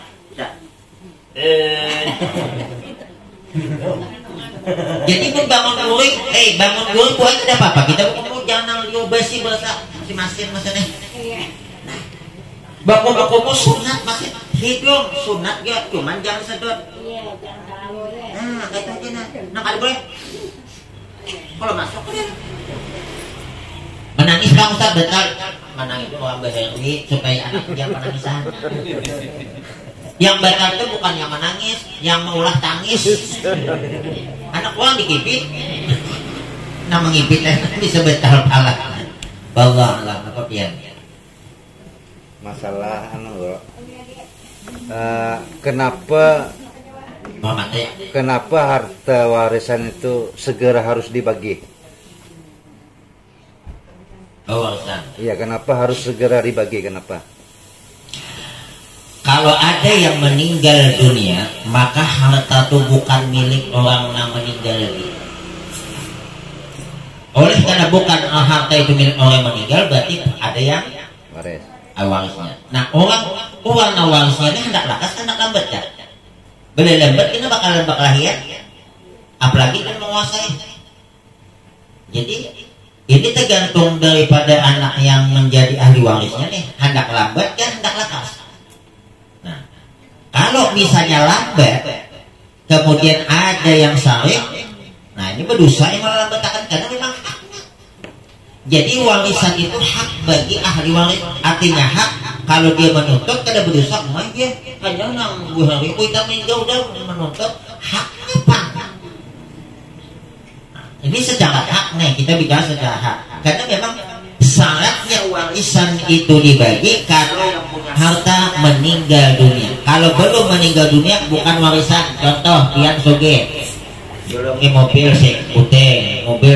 Jadi bangun guring, bangun guring buat ada apa-apa. Kita mau jangan basi bahasa masing-masing maksudnya. Baku-baku sunat masih hidung sunat ya, cuman jangan sedot. Iya, jangan terlalu deh. Nah, kayak aja nah kali boleh. Kalau masuk kan menangis bang Ustaz, betul. Menangis orang bahasa supaya anak jangan menangisan. Yang batal itu bukan yang menangis, yang mengulah tangis. Anak orang dikipit, nah mengipit bisa batal pala. Bawa lah apa pian? Masalah kenapa harta warisan itu segera harus dibagi? Oh, warisan. Iya, kenapa harus segera dibagi? Kenapa? Kalau ada yang meninggal dunia, maka harta itu bukan milik orang yang meninggal lagi. Oleh karena bukan harta itu milik orang yang meninggal, berarti ada yang warisnya. Nah, orang warisnya ini hendak lakas, hendak lambat ya. Bila lambat, ini bakal lahir. Apalagi kan menguasai. Jadi ini tergantung daripada anak yang menjadi ahli warisnya nih, hendak lambat kan hendak lakas. Kalau misalnya lambat, kemudian ada yang saling, nah ini berdosa yang melambatkan karena memang haknya. Jadi warisan itu hak bagi ahli waris, artinya hak. Kalau dia menuntut, kada berdosa, aja. Hanya nang buhari kita meninggal udah menuntut haknya pak. Nah, ini secara hak nih, kita bicara secara hak. Karena memang syaratnya warisan itu dibagi kalau yang punya harta meninggal dunia. Kalau belum meninggal dunia bukan warisan. Contoh, pian soge jolongi mobil sebuteng, mobil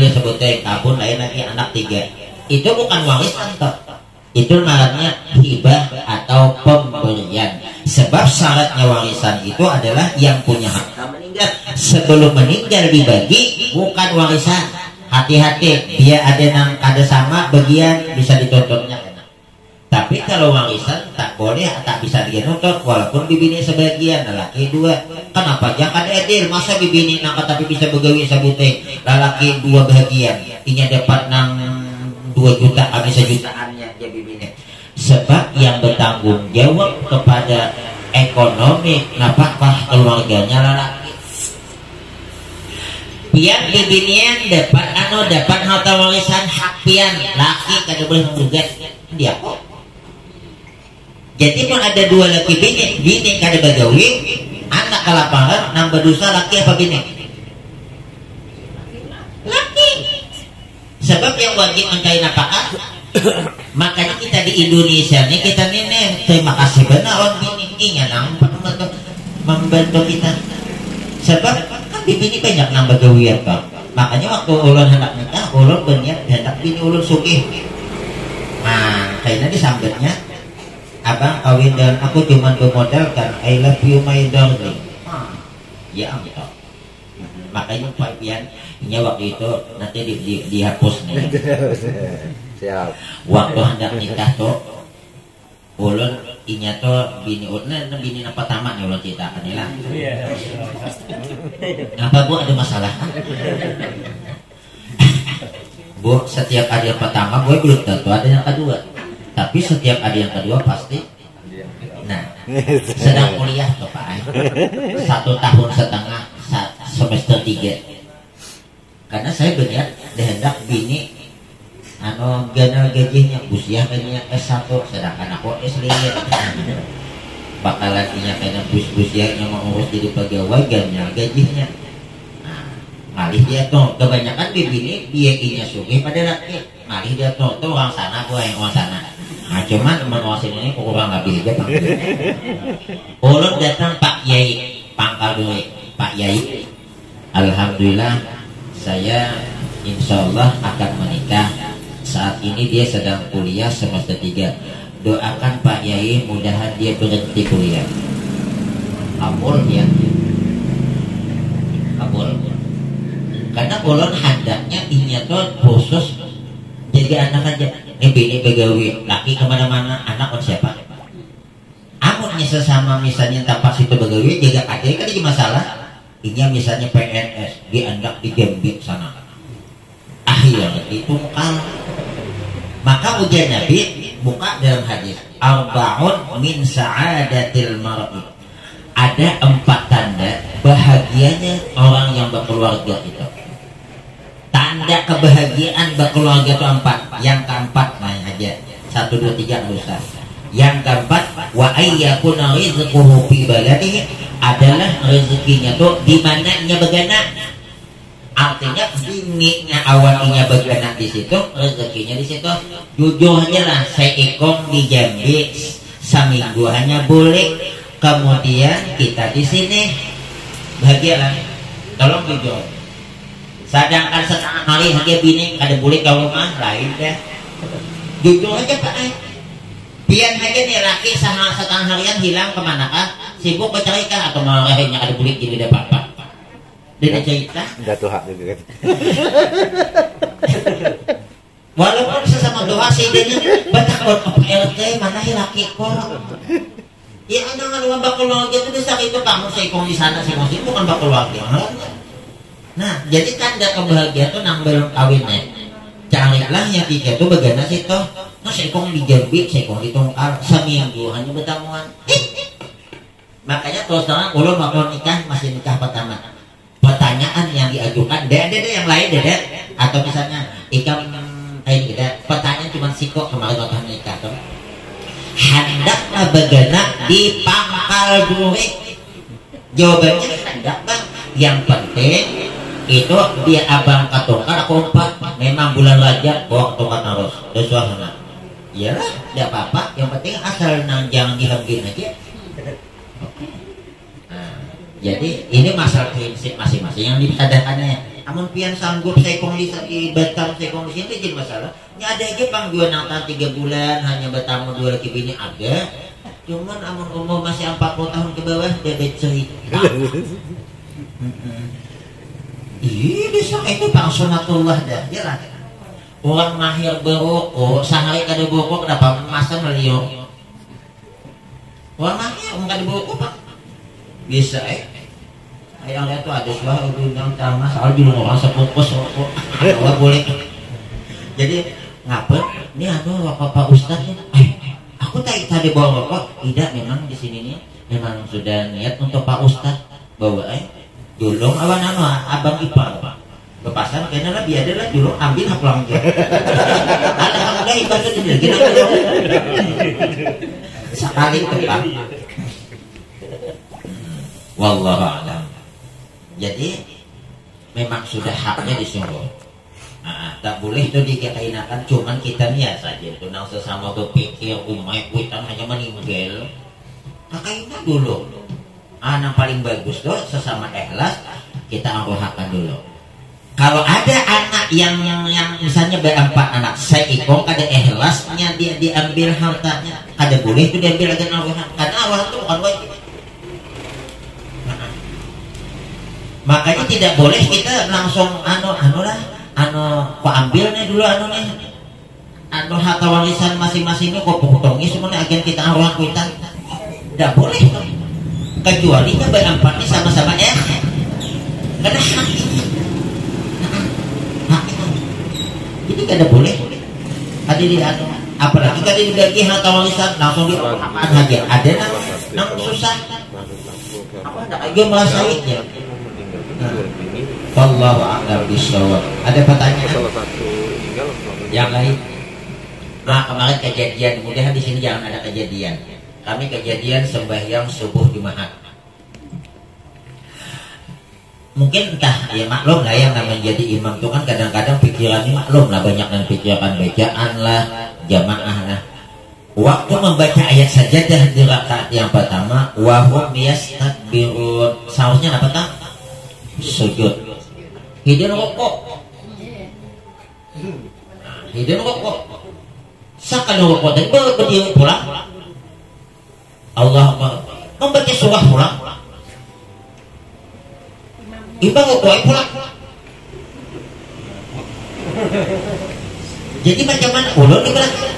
sebuteng, kabun lain lagi anak 3. Itu bukan warisan toh. Itu namanya hibah atau pemberian. Sebab syaratnya warisan itu adalah yang punya harta meninggal sebelum meninggal dibagi, bukan warisan. hati-hati, dia ada yang kada sama bagian bisa dituntutnya. Tapi kalau warisan tak boleh, tak bisa dia nuntut walaupun bibini sebagian, lelaki dua. Kenapa jangan kada adil? Masa bibini nang tapi bisa begawi sabute, lelaki dua bahagian, inya dapat nang 2 juta, kami sejutaannya dia bibini. Sebab yang bertanggung jawab kepada ekonomi nafkah keluarganya lelaki. Pian bibinian dapat harta warisan hak pian, laki kada boleh menggugat dia kok. Jadi pun ada 2 laki bini kada bagawi, anak kelaparan nambah dosa laki apa bini? Laki. Sebab yang wajib mencari nafkah. Makanya kita di Indonesia nih kita nih terima kasih benar orang bini inya nampak membantu kita. Sebab kan bini banyak nambah gawian kan. Makanya waktu ulun hendak nikah, ulun berniat hendak bini ulun sugih. Nah, kayaknya disambutnya, abang kawin dan aku cuma bermodalkan I love you my darling. Ya gitu. Makanya Pak Pian, inya waktu itu nanti dihapus nih. Siap. Waktu hendak nikah tuh, ulun inya tuh bini ulun, bini yang pertama nih ulun ceritakan nih lah. Kenapa Bu ada masalah? Bu, setiap ada yang pertama gue belum tentu ada yang kedua. Tapi setiap ada yang kedua pasti. Nah, sedang kuliah tuh Pak. 1,5 tahun semester 3. Karena saya berniat hendak bini ganal gajinya usia kayaknya S1 sedangkan aku S5 bakalan kayaknya usianya mau urus jadi pegawai ganal gajinya. Malih dia tuh kebanyakan bini dia inya sugih pada laki, malih dia tuh orang sana gua yang orang sana. Nah cuman teman orang sini ini kurang lebih aja Pak. Ulun datang Pak Yai pangkal dulu Pak Yai. Alhamdulillah saya insyaallah akan menikah. Saat ini dia sedang kuliah semester 3. Doakan Pak Yai mudahan dia berhenti kuliah. Kabul ya. Kabul. Karena ulun hendaknya inya tuh khusus jadi anak aja. Bini begawi, laki kemana-mana, anak on siapa? Amunnya sesama misalnya tanpa situ begawi, jaga adik kan jadi masalah. Inya misalnya PNS, dianggap di Gambit sana. Akhirnya itu maka ujian Nabi buka dalam hadis arba'un min sa'adatil mar'i. Ada 4 tanda bahagianya orang yang berkeluarga itu. Tanda kebahagiaan berkeluarga itu 4. Yang keempat main aja 1, 2, 3 usah. Yang keempat wa ayyakuna rizquhu fi baladihi, adalah rezekinya tuh di mana nya begana. Artinya bininya awalnya bergerak di situ, rezekinya di situ. Jujur aja lah, seikong di Jambi seminggu hanya boleh, kemudian kita di sini bahagialah. Tolong jujur. Sedangkan setengah hari hanya bini ada boleh ke rumah lain deh. Jujur aja Pak. Pian aja nih laki setengah harian hilang kemana kah? Sibuk mencari kah atau marahnya ada boleh jadi ada apa-apa? Dia cerita udah tuh hak gitu kan. Walaupun sesama doa sih dia bertakut apa RT mana laki kok. Ya anak anak bakal keluarga itu bisa itu kamu seikong di sana sih masih bukan bakal keluarga. Nah jadi tanda kebahagiaan tuh nang belum kawinnya. Carilah yang 3 itu bagana situ. Nah seikong di Jambi, seikong di Tongkar, seminggu hanya bertamuan. Makanya terus terang ulun waktu nikah masih nikah pertama. Pertanyaan yang diajukan dede yang lain dede atau misalnya ikam kayak gitu pertanyaan cuma siko kemarin waktu nikah tuh hendaknya bagana di pangkal duit. Jawabannya hendak bang, yang penting itu dia abang katongkar aku 4 memang bulan Rajab bawa katongkar terus dari suasana iyalah tidak apa-apa, yang penting asal nang jangan dihembin aja. Jadi ini masalah prinsip masing-masing yang disadarkannya. Amun pian sanggup seikong di Batam seikong di sini jadi masalah. Ini ada aja panggilan nangtan 3 bulan hanya bertamu 2 laki bini ada. Cuman amun umur masih 40 tahun ke bawah dia cerita. Iya bisa itu pang sunatullah dah jelas. Orang mahir berokok sehari kada berokok kenapa masa meliuk. Orang mahir kada berokok pak bisa yang lihat tuh ada suara bilang tanah soal di orang sepukos rokok nggak boleh. Jadi ngapa ini ada rokok Pak Ustadz ya? Aku tadi bawa rokok tidak, memang di sini nih memang sudah niat untuk Pak Ustadz bawa julung awan abang ipar ke pasar karena biar ada lah julung ambil pulang dia. Alhamdulillah ibadah itu kita sekali tepat. Wallahu a'lam. Jadi memang sudah haknya disuruh. Tak boleh itu dikainakan, cuman kita niat saja itu nang sesama berpikir umai kuitan hanya meninggal. Kakaina dulu. Yang paling bagus tuh sesama ikhlas kita aruhakan dulu. Kalau ada anak yang misalnya berempat anak, saya ikut kada ikhlasnya dia diambil hartanya, kada boleh itu diambil aja aruhan. Karena aruhan itu bukan wajib. Makanya tidak boleh kita langsung kok ambilnya dulu harta warisan masing-masingnya kok potongi semuanya agen kita aruhan kuitan. Tidak boleh. Kecuali berempatnya sama-sama karena hak ini. Jadi kada boleh. Ada di apalagi kada dibagi harta warisan langsung diapakan aja. Ada nang susah. Apa ndak aja merasainnya. Wallahu a'lam bishawab. Ada pertanyaan? Yang lain? Nah kemarin kejadian, mudah di sini jangan ada kejadian. Kami kejadian sembahyang subuh Jumat. Mungkin entah ya maklum lah yang namanya jadi imam itu kan kadang-kadang pikirannya maklum lah banyak dan pikiran bacaan lah jamaah lah. Waktu membaca ayat sajadah di rakaat yang pertama, wahum yastakbirun, seharusnya apa tak? Sujud. Hidin rokok. Sekali rokok dan berdiri pulang. Allah membaca surah pulang. Imam rokok pulang. Jadi macam mana? Ulun di belakang.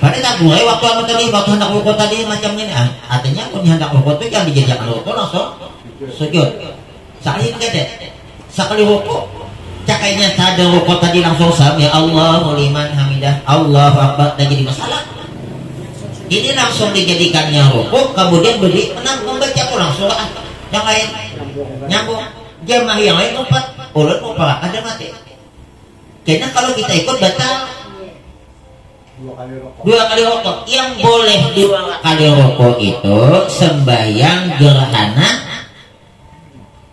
Pada tak mulai waktu hendak rokok tadi macam ini. Artinya pun hendak rokok itu jangan dijadikan rokok langsung sujud. Sekali ada. Sekali rokok cakainya tak ada rokok tadi langsung ya Allahu liman hamidah Allahu akbar dan jadi masalah. Ini langsung dijadikannya rokok kemudian beri menang membaca pulang surah yang lain nyambung jamaah yang lain lompat ulun lompat ada mati. Karena kalau kita ikut batal dua kali rokok. Yang boleh 2 kali rokok itu sembahyang gerhana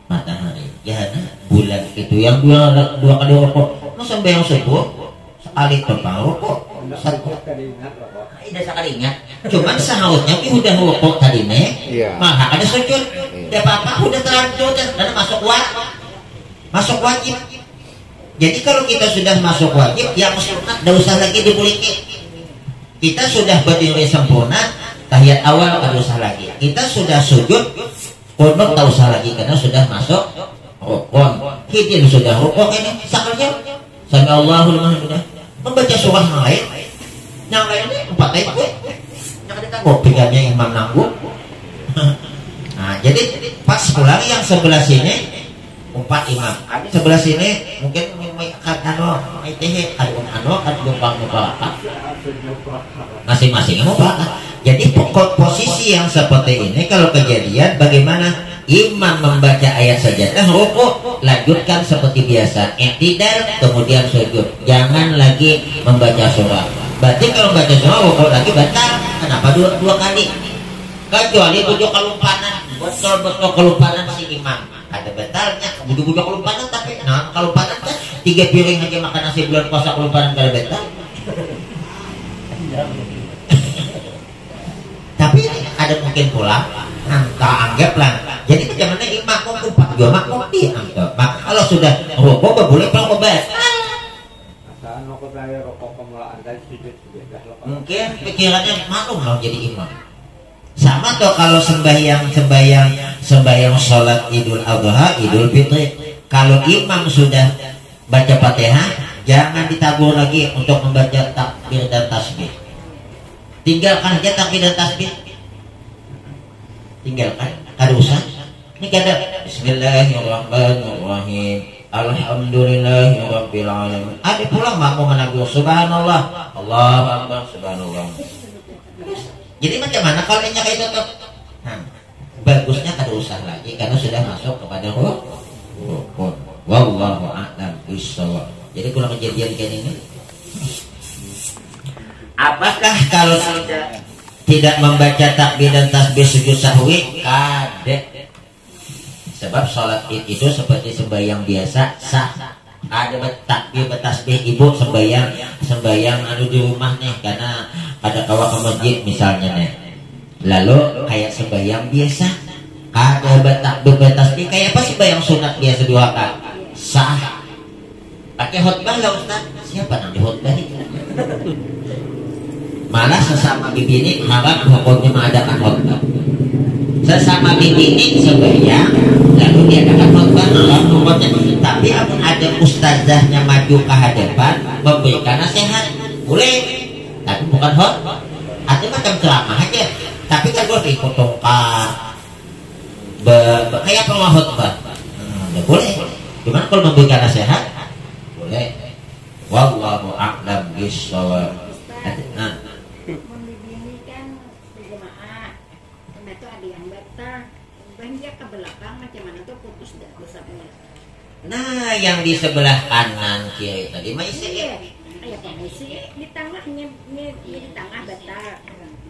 matahari, gerhana bulan itu yang dua kali rokok. Mau sembahyang subuh sekali tentang rokok tidak sekali ingat. Cuman seharusnya udah rokok tadi maka ada sujud. Tidak apa-apa udah terlanjur dan masuk wajib. Jadi kalau kita sudah masuk wajib yang sunat tidak usah lagi dibuliki. Kita sudah berdiri sempurna tahiyat awal tidak usah lagi. Kita sudah sujud kunut tak usah lagi karena sudah masuk rukun. Hidin sudah rukun ini sakalnya sami Allahu liman hamidah. Membaca surah yang lain ini 4 ayat yang ada tangguh pegangnya imam nanggung. Nah jadi pas pulang yang sebelah sini 4 imam, sebelah sini mungkin masing-masing mau apa? Jadi posisi yang seperti ini kalau kejadian bagaimana imam membaca ayat sajadah rukuk lanjutkan seperti biasa i'tidal kemudian sujud, jangan lagi membaca surah. Berarti kalau membaca surah rukuk lagi batal. Kenapa dua kali? Kecuali bujuk kelumpanan, betul-betul kelumpanan si imam ada batalnya. Bujuk kelumpanan tapi kelumpanan kan 3 piring aja makan nasi bulan puasa kelumpanan kada batal. Tapi ada mungkin pula anggaplah. Jadi bagaimana imam kumpat juga makmum dianggap. Maka kalau sudah rokok boleh pulang obat. Mungkin pikirannya maklum loh jadi imam. Sama tuh kalau sembahyang sholat Idul Adha, Idul Fitri. Kalau imam sudah baca Fatihah, jangan ditabur lagi untuk membaca takbir dan tasbih. Tinggalkan aja takbir dan tasbih. Tinggalkan, kada usah. Ini kada Bismillahirrahmanirrahim. Alhamdulillahirabbil alamin. Ada pulang makmum menagur subhanallah, Allahu akbar, subhanallah. Jadi macam mana kalau kayak itu tuh? Bagusnya kada usah lagi karena sudah masuk kepada rukun. Wallahu a'lam bishawab. Jadi kalau kejadian kayak ini, apakah kalau sudah tidak membaca takbir dan tasbih sujud sahwi? Kada. Sebab sholat id itu seperti sembahyang biasa sah. Ada takbir bertasbih ibu sembahyang anu di rumah nih karena ada kawa ke masjid misalnya nih. Lalu kayak sembahyang biasa. Ada takbir bertasbih kayak apa sembahyang sunat biasa 2 rakaat. Sah. Pakai khutbah lah Ustaz. Siapa nang di khutbah itu? Malah sesama bibini harap hukumnya mengadakan khutbah. Sesama bibini sembahyang lalu diadakan khutbah harap hukumnya. Tapi ada ustazahnya maju ke hadapan memberikan nasihat, boleh. Tapi bukan khutbah. Artinya macam ceramah aja. Tapi kan gue ikut tongkat kayak pengawas khutbah. Boleh. Gimana kalau memberikan nasihat? Boleh. Wallahu a'lam bishawab. Ini kan berjemaah, karena itu ada yang batal, kemudian dia ke belakang macam mana tuh putus dah besarnya. Nah, yang di sebelah kanan kiri tadi mah isi. Iya, isi di tengahnya, di tengah batal,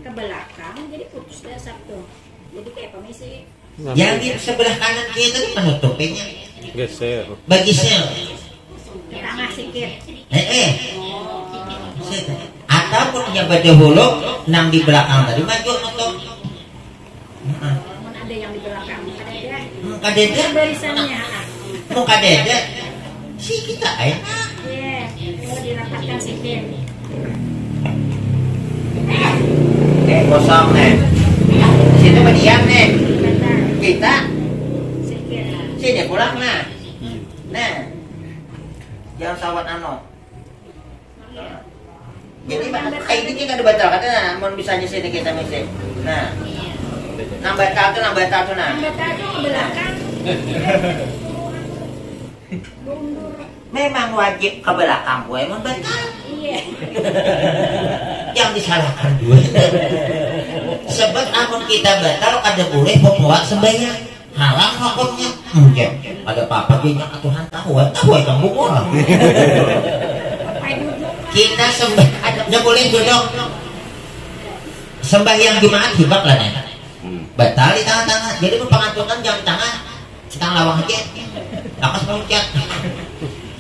ke belakang jadi putus dah satu. Jadi kayak pemisi. Yang di sebelah kanan kiri tadi penutupinya. Geser. Bagi sel. Di tengah sikit. Ataupun yang berdahulu nang di belakang tadi maju nutup. Ada yang di belakang, ada. Kadeda Barisannya. mau kadeda si kita enak. Iya, kalau dirapatkan sikit. Kosong nih. Situ berdiam nih. Batal. Kita Sikit. sini pulang nah. Nah. Jangan sawat anu. Jadi kayak gini kan ada batal katanya, mau bisanya sini kita mesti. Nah, nambah tato nah. Batal tuh ke belakang. Memang wajib ke belakang gue, emang batal. Iya. Yang disalahkan dua. Sebab amun kita batal kada boleh pokok sembahyang. Haram hukumnya. Enggak. Ada apa-apa dia Tuhan tahu yang bungul. Kita ada boleh duduk. Sembahyang Jumat hibak lah nih. Batal di tangan-tangan. Jadi pengantukan jam tangan. Setang lawang aja. Akas meluncat.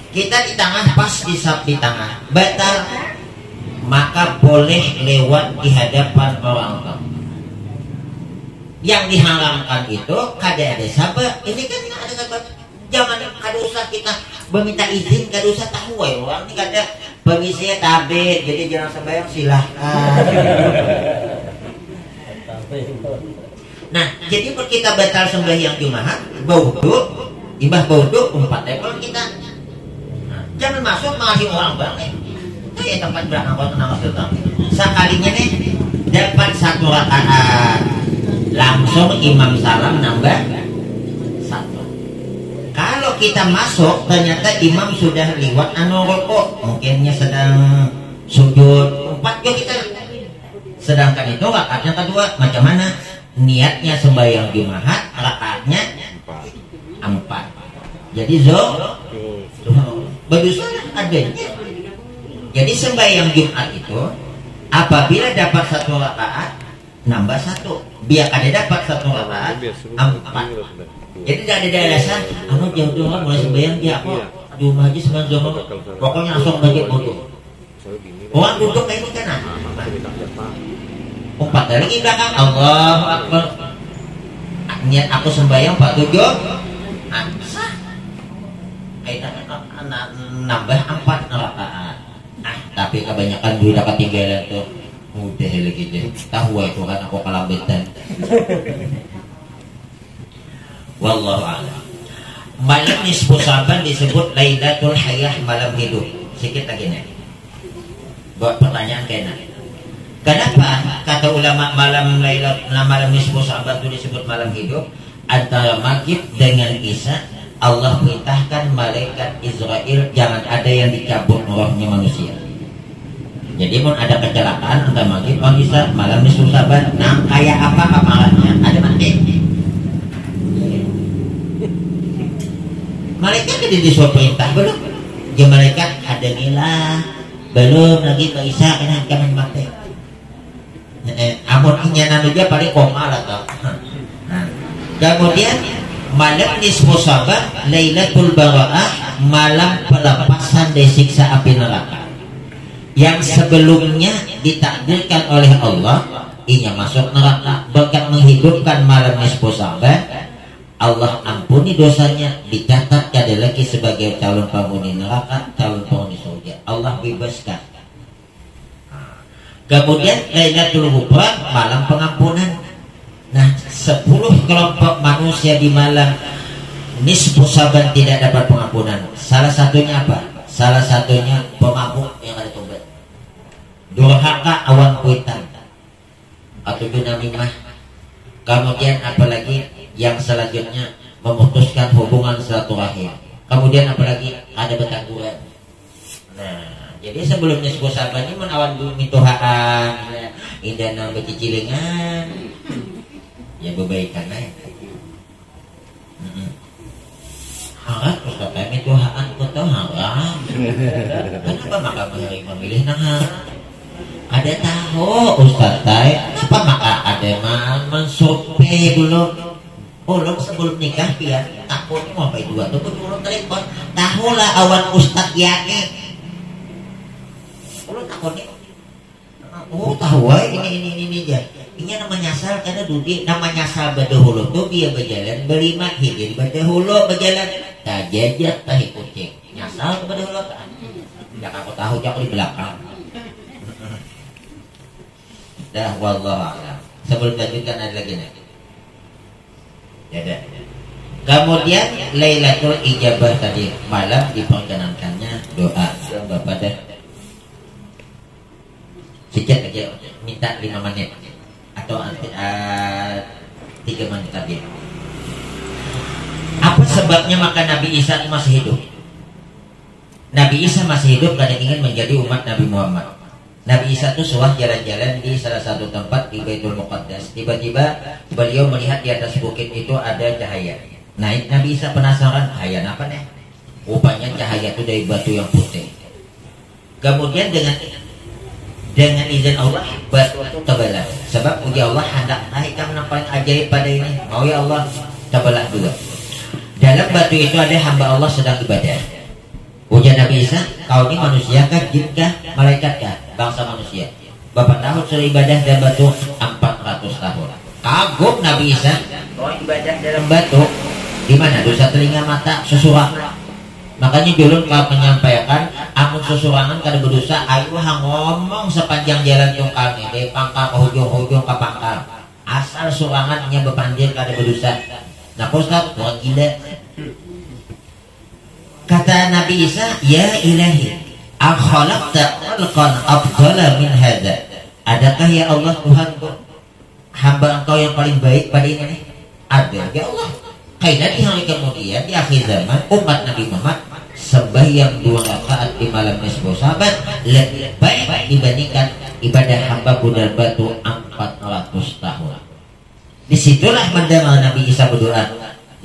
Kita di tangan pas di tengah. Batal. Maka boleh lewat di hadapan orang tua. Yang diharamkan itu kada ada sabar. Ini kan ada sabar. Jangan kada usah kita meminta izin, kada usah tahu ya orang ini kada permisi tabet. Jadi jangan sembahyang silahkan. Nah, jadi kalau kita batal sembahyang Jumat, baudu, ibah baudu 4 ekor kita. Nah, jangan masuk mengasih orang banget. Kayak tempat berangkat tenang tenang. Sekalinya nih dapat 1 rakaat. Langsung imam salam nambah 1. Kalau kita masuk ternyata imam sudah liwat anu rukuk, mungkinnya sedang sujud 4 ya kita. Sedangkan itu rakaatnya kedua macam mana? Niatnya sembahyang Jumat, rakaatnya 4. Jadi berdosa adanya. Jadi sembahyang Jumat itu apabila dapat 1 rakaat nambah 1. Biar ada dapat 1 rakaat 4. Jadi tidak ada alasan anu jauh-jauh mulai sembahyang dia aku di rumah aja sembahyang pokoknya langsung bagi duduk. Orang duduk kayak ini kan 4 dari di belakang Allahu Akbar. Niat aku sembahyang 47 sah. Nambah 4 rakaat. Tapi kebanyakan duit dapat ketinggalan tuh. Udah lagi deh. Tahu itu kan aku kalambetan. Wallahu a'lam. Malam nisfu Sa'ban disebut Lailatul Hayah, malam hidup. Sikit lagi nih. Buat pertanyaan kena. Kenapa kata ulama malam nisfu Sa'ban itu disebut malam hidup? Antara maghrib dengan isya Allah perintahkan malaikat Israel jangan ada yang dicabut rohnya manusia. Jadi mau ada kecelakaan antara maghrib dan isya malam nisfu Sa'ban, nah kayak apa amalannya? Ada mati. Malaikat jadi disuruh perintah belum? Ya malaikat ada nila belum lagi ke isya kena kamen mati. Amun inya nanuja paling koma lah tau. Nah, kemudian malam nisfu Sa'ban Lailatul Bara'ah, malam pelepasan dari siksa api neraka. Yang sebelumnya ditakdirkan oleh Allah inya masuk neraka, berkat menghidupkan malam nisfu Sa'ban Allah ampuni dosanya, dicatat kada lagi sebagai calon penghuni neraka, calon penghuni surga. Allah bebaskan. Kemudian Lailatul Ghufran, malam pengampunan. Nah, 10 kelompok manusia di malam nisfu Sa'ban tidak dapat pengampunan. Salah satunya apa? Salah satunya pemabuk yang ada tobat, durhaka, awan kuitan, atau dunamimah. Kemudian apalagi yang selanjutnya memutuskan hubungan silaturahim. Kemudian apalagi ada betangguran. Nah, jadi sebelum nisfu Sa'ban ini menawan mituhaan, indana becicilingan, ya berbaikan aja. Haram, Ustaz, mituhaan kota haram. Kenapa maka memilih nah haram? Ada tahu Ustaz, supaya maka ada mensurvei dulu. Ulun sebelum nikah biar takutnya mau apa dua tuh ulun telepon tahulah awan Ustaz yani. Ulun takutnya tahu ini aja. Ini nama nyasal karena dudi nama nyasal badahulu tuh dia berjalan berlima hijir badahulu berjalan tajajat tahi kucing nyasal ke badahulu kan. Ya aku tahu aku di belakang. Dah wallahu a'lam. Sebelum lanjutkan ada lagi nih. Ada. Kemudian Lailatul Ijabah tadi malam diperkenankannya doa. Bapak dah sikit aja minta 5 menit atau 3 menit tadi. Apa sebabnya maka Nabi Isa masih hidup? Nabi Isa masih hidup karena ingin menjadi umat Nabi Muhammad. Nabi Isa itu suah jalan-jalan di salah satu tempat di Baitul Muqaddas. Tiba-tiba beliau melihat di atas bukit itu ada cahaya. Naik Nabi Isa penasaran, cahaya apa nih? Rupanya cahaya itu dari batu yang putih. Kemudian dengan izin Allah batu itu terbelah. Sebab uji Allah hendak kamu nampak ajaib pada ini. Mau ya Allah terbelah juga. Dalam batu itu ada hamba Allah sedang ibadah. Ujian Nabi Isa, kau ini manusia kah, jin kah, malaikat kah? Bangsa manusia. Berapa tahun sudah ibadah dalam batu? 400 tahun. Kagum Nabi Isa, kau ibadah dalam batu. Di mana dosa telinga mata sesurangan. Makanya dulu kau menyampaikan, amun sesurangan kada berdosa, ayo ngomong sepanjang jalan tungkal nih, dari pangkal ke hujung-hujung ke pangkal. Asal surangannya berpanjang kada berdosa. Nah, Ustaz, orang gila. Kata Nabi Isa, ya ilahi, akhalaqta khalqan afdala min hadza. Adakah ya Allah Tuhanku, hamba engkau yang paling baik pada ini? Ada ya Allah. Karena di hari kemudian di akhir zaman umat Nabi Muhammad sembahyang 2 rakaat di malam nisfu Sa'ban lebih baik dibandingkan ibadah hamba budal batu 400 tahun. Disitulah mendengar Nabi Isa berdoa,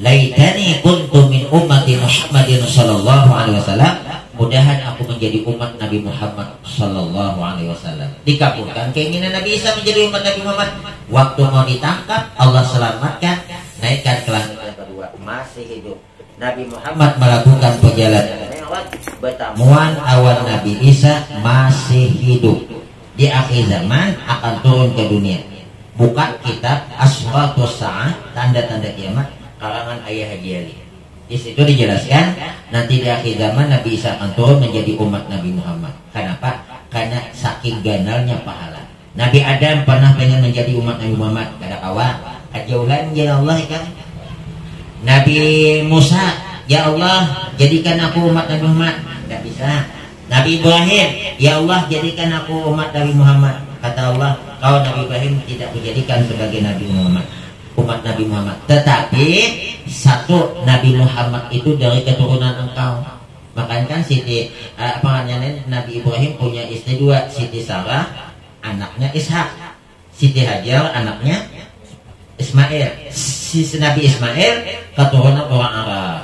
laitani kuntu min ummati Muhammadin sallallahu alaihi wasallam. Mudahan aku menjadi umat Nabi Muhammad sallallahu alaihi wasallam. Dikabulkan keinginan Nabi Isa menjadi umat Nabi Muhammad. Waktu mau ditangkap, Allah selamatkan, naikkan ke langit yang kedua, masih hidup. Nabi Muhammad melakukan perjalanan lewat bertamuan awan Nabi Isa masih hidup. Di akhir zaman akan turun ke dunia. Buka kitab Asratus Sa'ah, tanda-tanda kiamat, karangan Ayah Haji Ali. Di situ dijelaskan nanti di akhir zaman Nabi Isa akan turun menjadi umat Nabi Muhammad. Kenapa? Karena saking ganalnya pahala. Nabi Adam pernah pengen menjadi umat Nabi Muhammad, kada kawan. Kejauhan ya Allah kan. Nabi Musa ya Allah jadikan aku umat Nabi Muhammad, nggak bisa. Nabi Ibrahim, ya Allah jadikan aku umat Nabi Muhammad. Kata Allah, kau Nabi Ibrahim tidak dijadikan sebagai Nabi Muhammad, umat Nabi Muhammad. Tetapi satu, Nabi Muhammad itu dari keturunan engkau. Makanya kan Siti Nabi Ibrahim punya istri dua, Siti Sarah anaknya Ishak, Siti Hajar anaknya Ismail. Nabi Ismail keturunan orang Arab,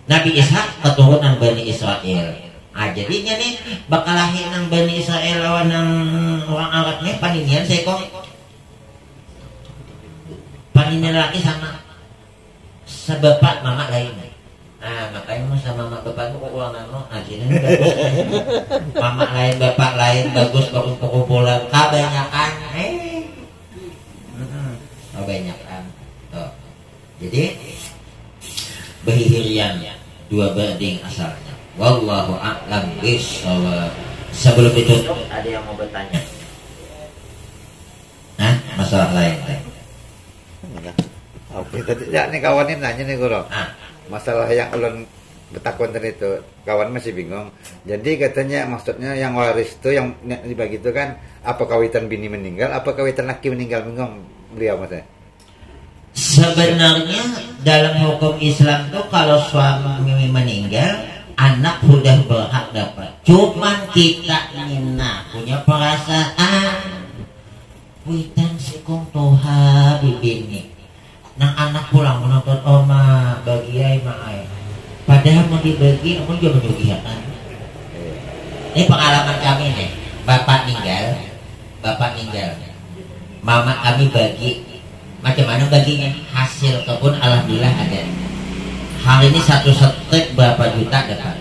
Nabi Ishak keturunan Bani Israel. Jadinya nih bakal lahir nang Bani Israel lawan nang orang Arabnya paninian sekong paninian laki sama sebapak mama lain. Makanya mas sama mama bapak itu kok ulang nano sini bagus. Mama lain bapak lain bagus baru perkumpulan kebanyakan kebanyakan tuh. Jadi behirian dua berding asalnya. Wallahu a'lam bishawab. Sebelum itu ada yang mau bertanya? Masalah lain. Oke, tadi ya nih kawan ini nanya nih Guru. Masalah yang ulun bertakon tadi itu, kawan masih bingung. Jadi katanya maksudnya yang waris itu yang dibagi itu kan apa kawitan bini meninggal, apa kawitan laki meninggal, bingung beliau maksudnya. Sebenarnya dalam hukum Islam tuh kalau suami meninggal, anak sudah berhak dapat. Cuman kita nina punya perasaan, witan sikong toha bibini. Nah anak pulang menonton oma bagi ai maai. Padahal mau dibagi, kamu juga menyugihakan. Ini pengalaman kami nih. Bapak meninggal. Mama kami bagi. Macam mana baginya? Hasil kebun alhamdulillah ada. Hari ini satu setek berapa juta dapat.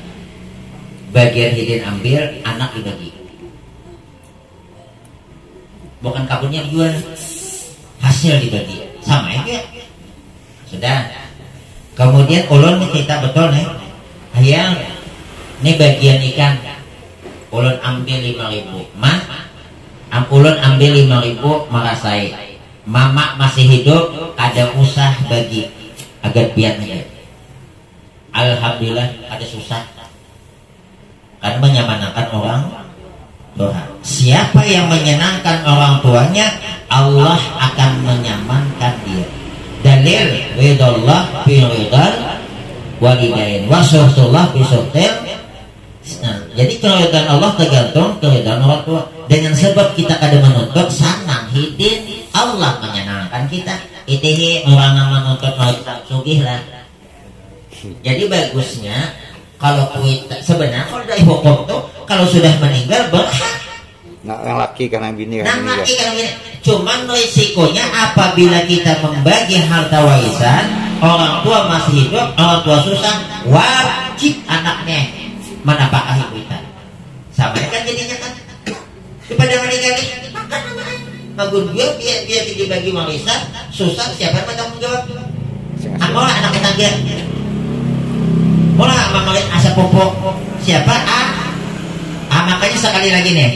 Bagian hidin ambil, anak dibagi. Bukan kebunnya dijual, hasil dibagi. Sama aja. Sudah. Kemudian ulun kita betul nih. Ayang, ini bagian ikan. Ulun ambil 5.000. Ulun ambil 5.000 merasai. Mama masih hidup, ada usah bagi. Agak pian aja. Alhamdulillah ada susah. Karena menyamankan orang tua. Siapa yang menyenangkan orang tuanya, Allah akan menyamankan dia. Dalil ridallah fi ridal walidain wa suhtullah fi suhtil. Jadi keridhaan Allah tergantung keridhaan orang tua. Dengan sebab kita kada menuntut sanang hidin, Allah menyenangkan kita. Itihi orang yang menuntut sugih lah. Jadi bagusnya kalau kita sebenarnya kalau dari hukum tuh kalau sudah meninggal berhak. Nah, yang laki karena bini kan laki karena bini. Cuman risikonya apabila kita membagi harta warisan, orang tua masih hidup, orang tua susah, wajib anaknya menafkahi kita. Sama kan jadinya kan. Daripada meninggal makan magun dia dibagi warisan, susah siapa yang bertanggung jawab? Mau anak tetangga. Mau mamalit asap popok siapa? Makanya sekali lagi nih,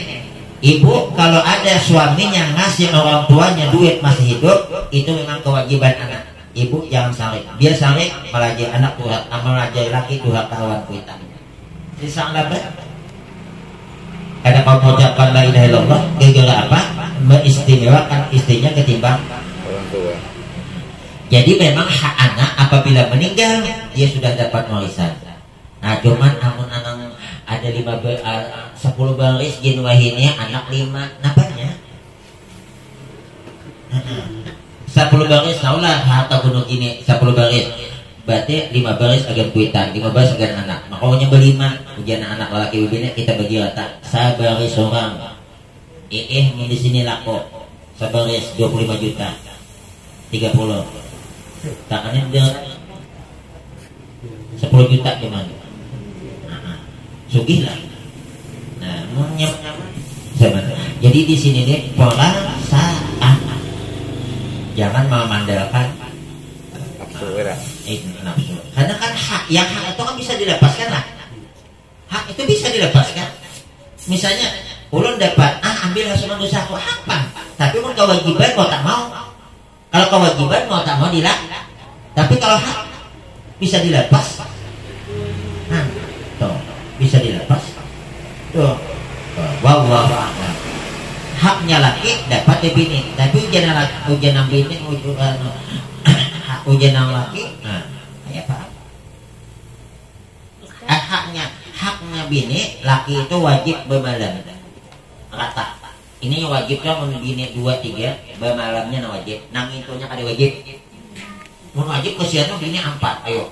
ibu kalau ada suaminya ngasih orang tuanya duit masih hidup, itu memang kewajiban anak. Ibu jangan sarik, dia sarik malah jadi anak tuhan, malah jadi laki tuhan kawan kita. Jadi sangat ada kau mengucapkan la ilaha illallah, gara-gara apa? Mengistimewakan istrinya ketimbang orang tua. Jadi memang hak anak apabila meninggal dia sudah dapat warisan. Nah cuman amun anak ada 10 baris jin wahinnya anak 5 napanya 10 baris naulah harta gunung ini 10 baris berarti 5 baris agan kuitan 5 baris agan anak makanya berlima ujian anak laki bini kita bagi rata sabaris orang di sini laku sabaris 25 juta 30 tangannya dia 10 juta gimana sugih lah. Nah, jadi di sini deh pola saat jangan memandalkan nafsu. Karena kan hak itu kan bisa dilepaskan lah. Hak itu bisa dilepaskan. Misalnya, ulun dapat ambil hasil dosa aku hak pak. Tapi pun kewajiban mau tak mau. Kalau kewajiban mau tak mau dilak. Tapi kalau hak bisa dilepas. Tuh. Wallahu a'lam. Haknya laki dapat di bini, tapi ujian bini ujian laki, nah, kayak apa? Haknya bini, laki itu wajib bermalam rata. Ini wajibnya mau bini 2-3 bermalamnya wajib. Nang itunya kada wajib. Mau wajib kesiannya bini 4. Ayo,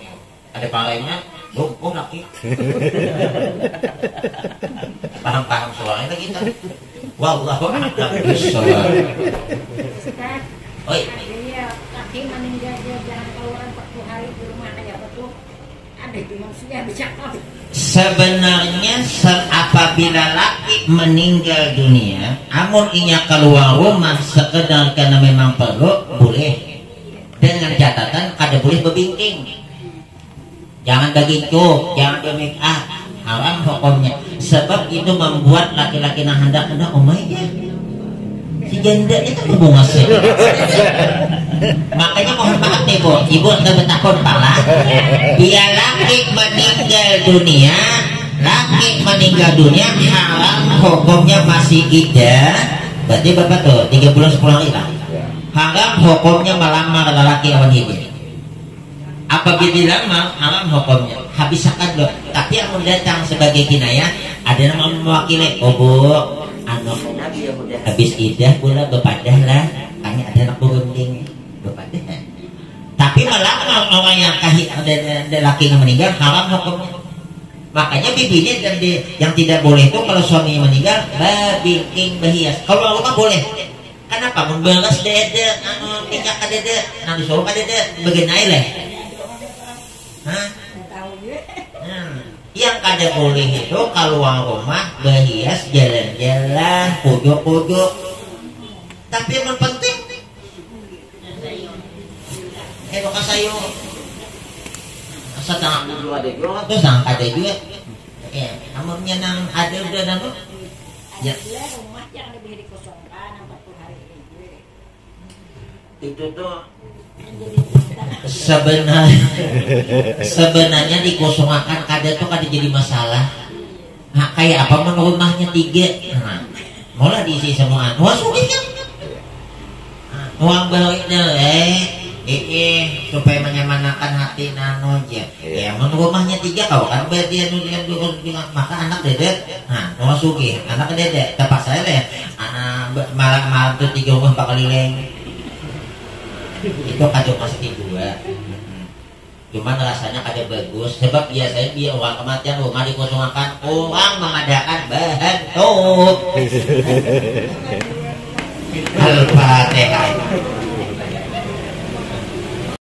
ada palingnya. Oh laki. Paham soalnya kita. Wallahu a'lam bishawab. Oi. Dia laki meninggal dia jangan keluar 40 hari di rumah kayak betul. Ada di manusia bisa apa? Sebenarnya apabila laki meninggal dunia, amun inya keluar rumah sekedar karena memang perlu, boleh. Dengan catatan kada boleh berbingking. Jangan begitu, jangan be-make up, haram hukumnya. Sebab itu membuat laki-laki nah hendak oh my god, si janda itu berbunga sih. Makanya mohon maaf nih bu, ibu anda bertakun pala. Biar laki meninggal dunia haram hukumnya masih iddah. Berarti bapak tuh 3 bulan 10 hari lah. Haram hukumnya melamar lelaki awan ini. Apabila lama haram hukumnya habis akad loh. Tapi yang datang sebagai kinayah ada nama mewakili. Oh bu, nabi yang udah habis idah pula bepadah lah. Kayaknya ada anak berunding bepadah. Tapi melamar orang yang ada laki yang meninggal haram hukumnya. Makanya bibinya dan yang tidak boleh itu kalau suaminya meninggal bikin berhias. Kalau rumah boleh. Kenapa? Membalas dede, minyak dede, nanti suruh dede, begenai lah. Yang kada boleh itu keluar rumah berhias jalan-jalan pojok-pojok. Tapi yang penting bukan sayur setengah dulu ada juga terus ada juga ya amunnya nang ada udah nang ya rumah yang lebih dikosongkan 40 hari itu tuh sebenarnya dikosongkan kada tuh kada jadi masalah. Nah, kayak apa menurut rumahnya 3 nah, mulai diisi semua nuang sugih kan nuang baliknya supaya menyemanakan hati nano aja ya menurut rumahnya 3 kau kan berarti maka anak dede nah nuang sugih anak dede tepat saya deh anak malam tuh 3 rumah bakal lileng itu kado pasti 2 cuman rasanya kada bagus sebab biasanya dia orang kematian rumah dikosongkan orang mengadakan bahan tuh Al-Fatihah.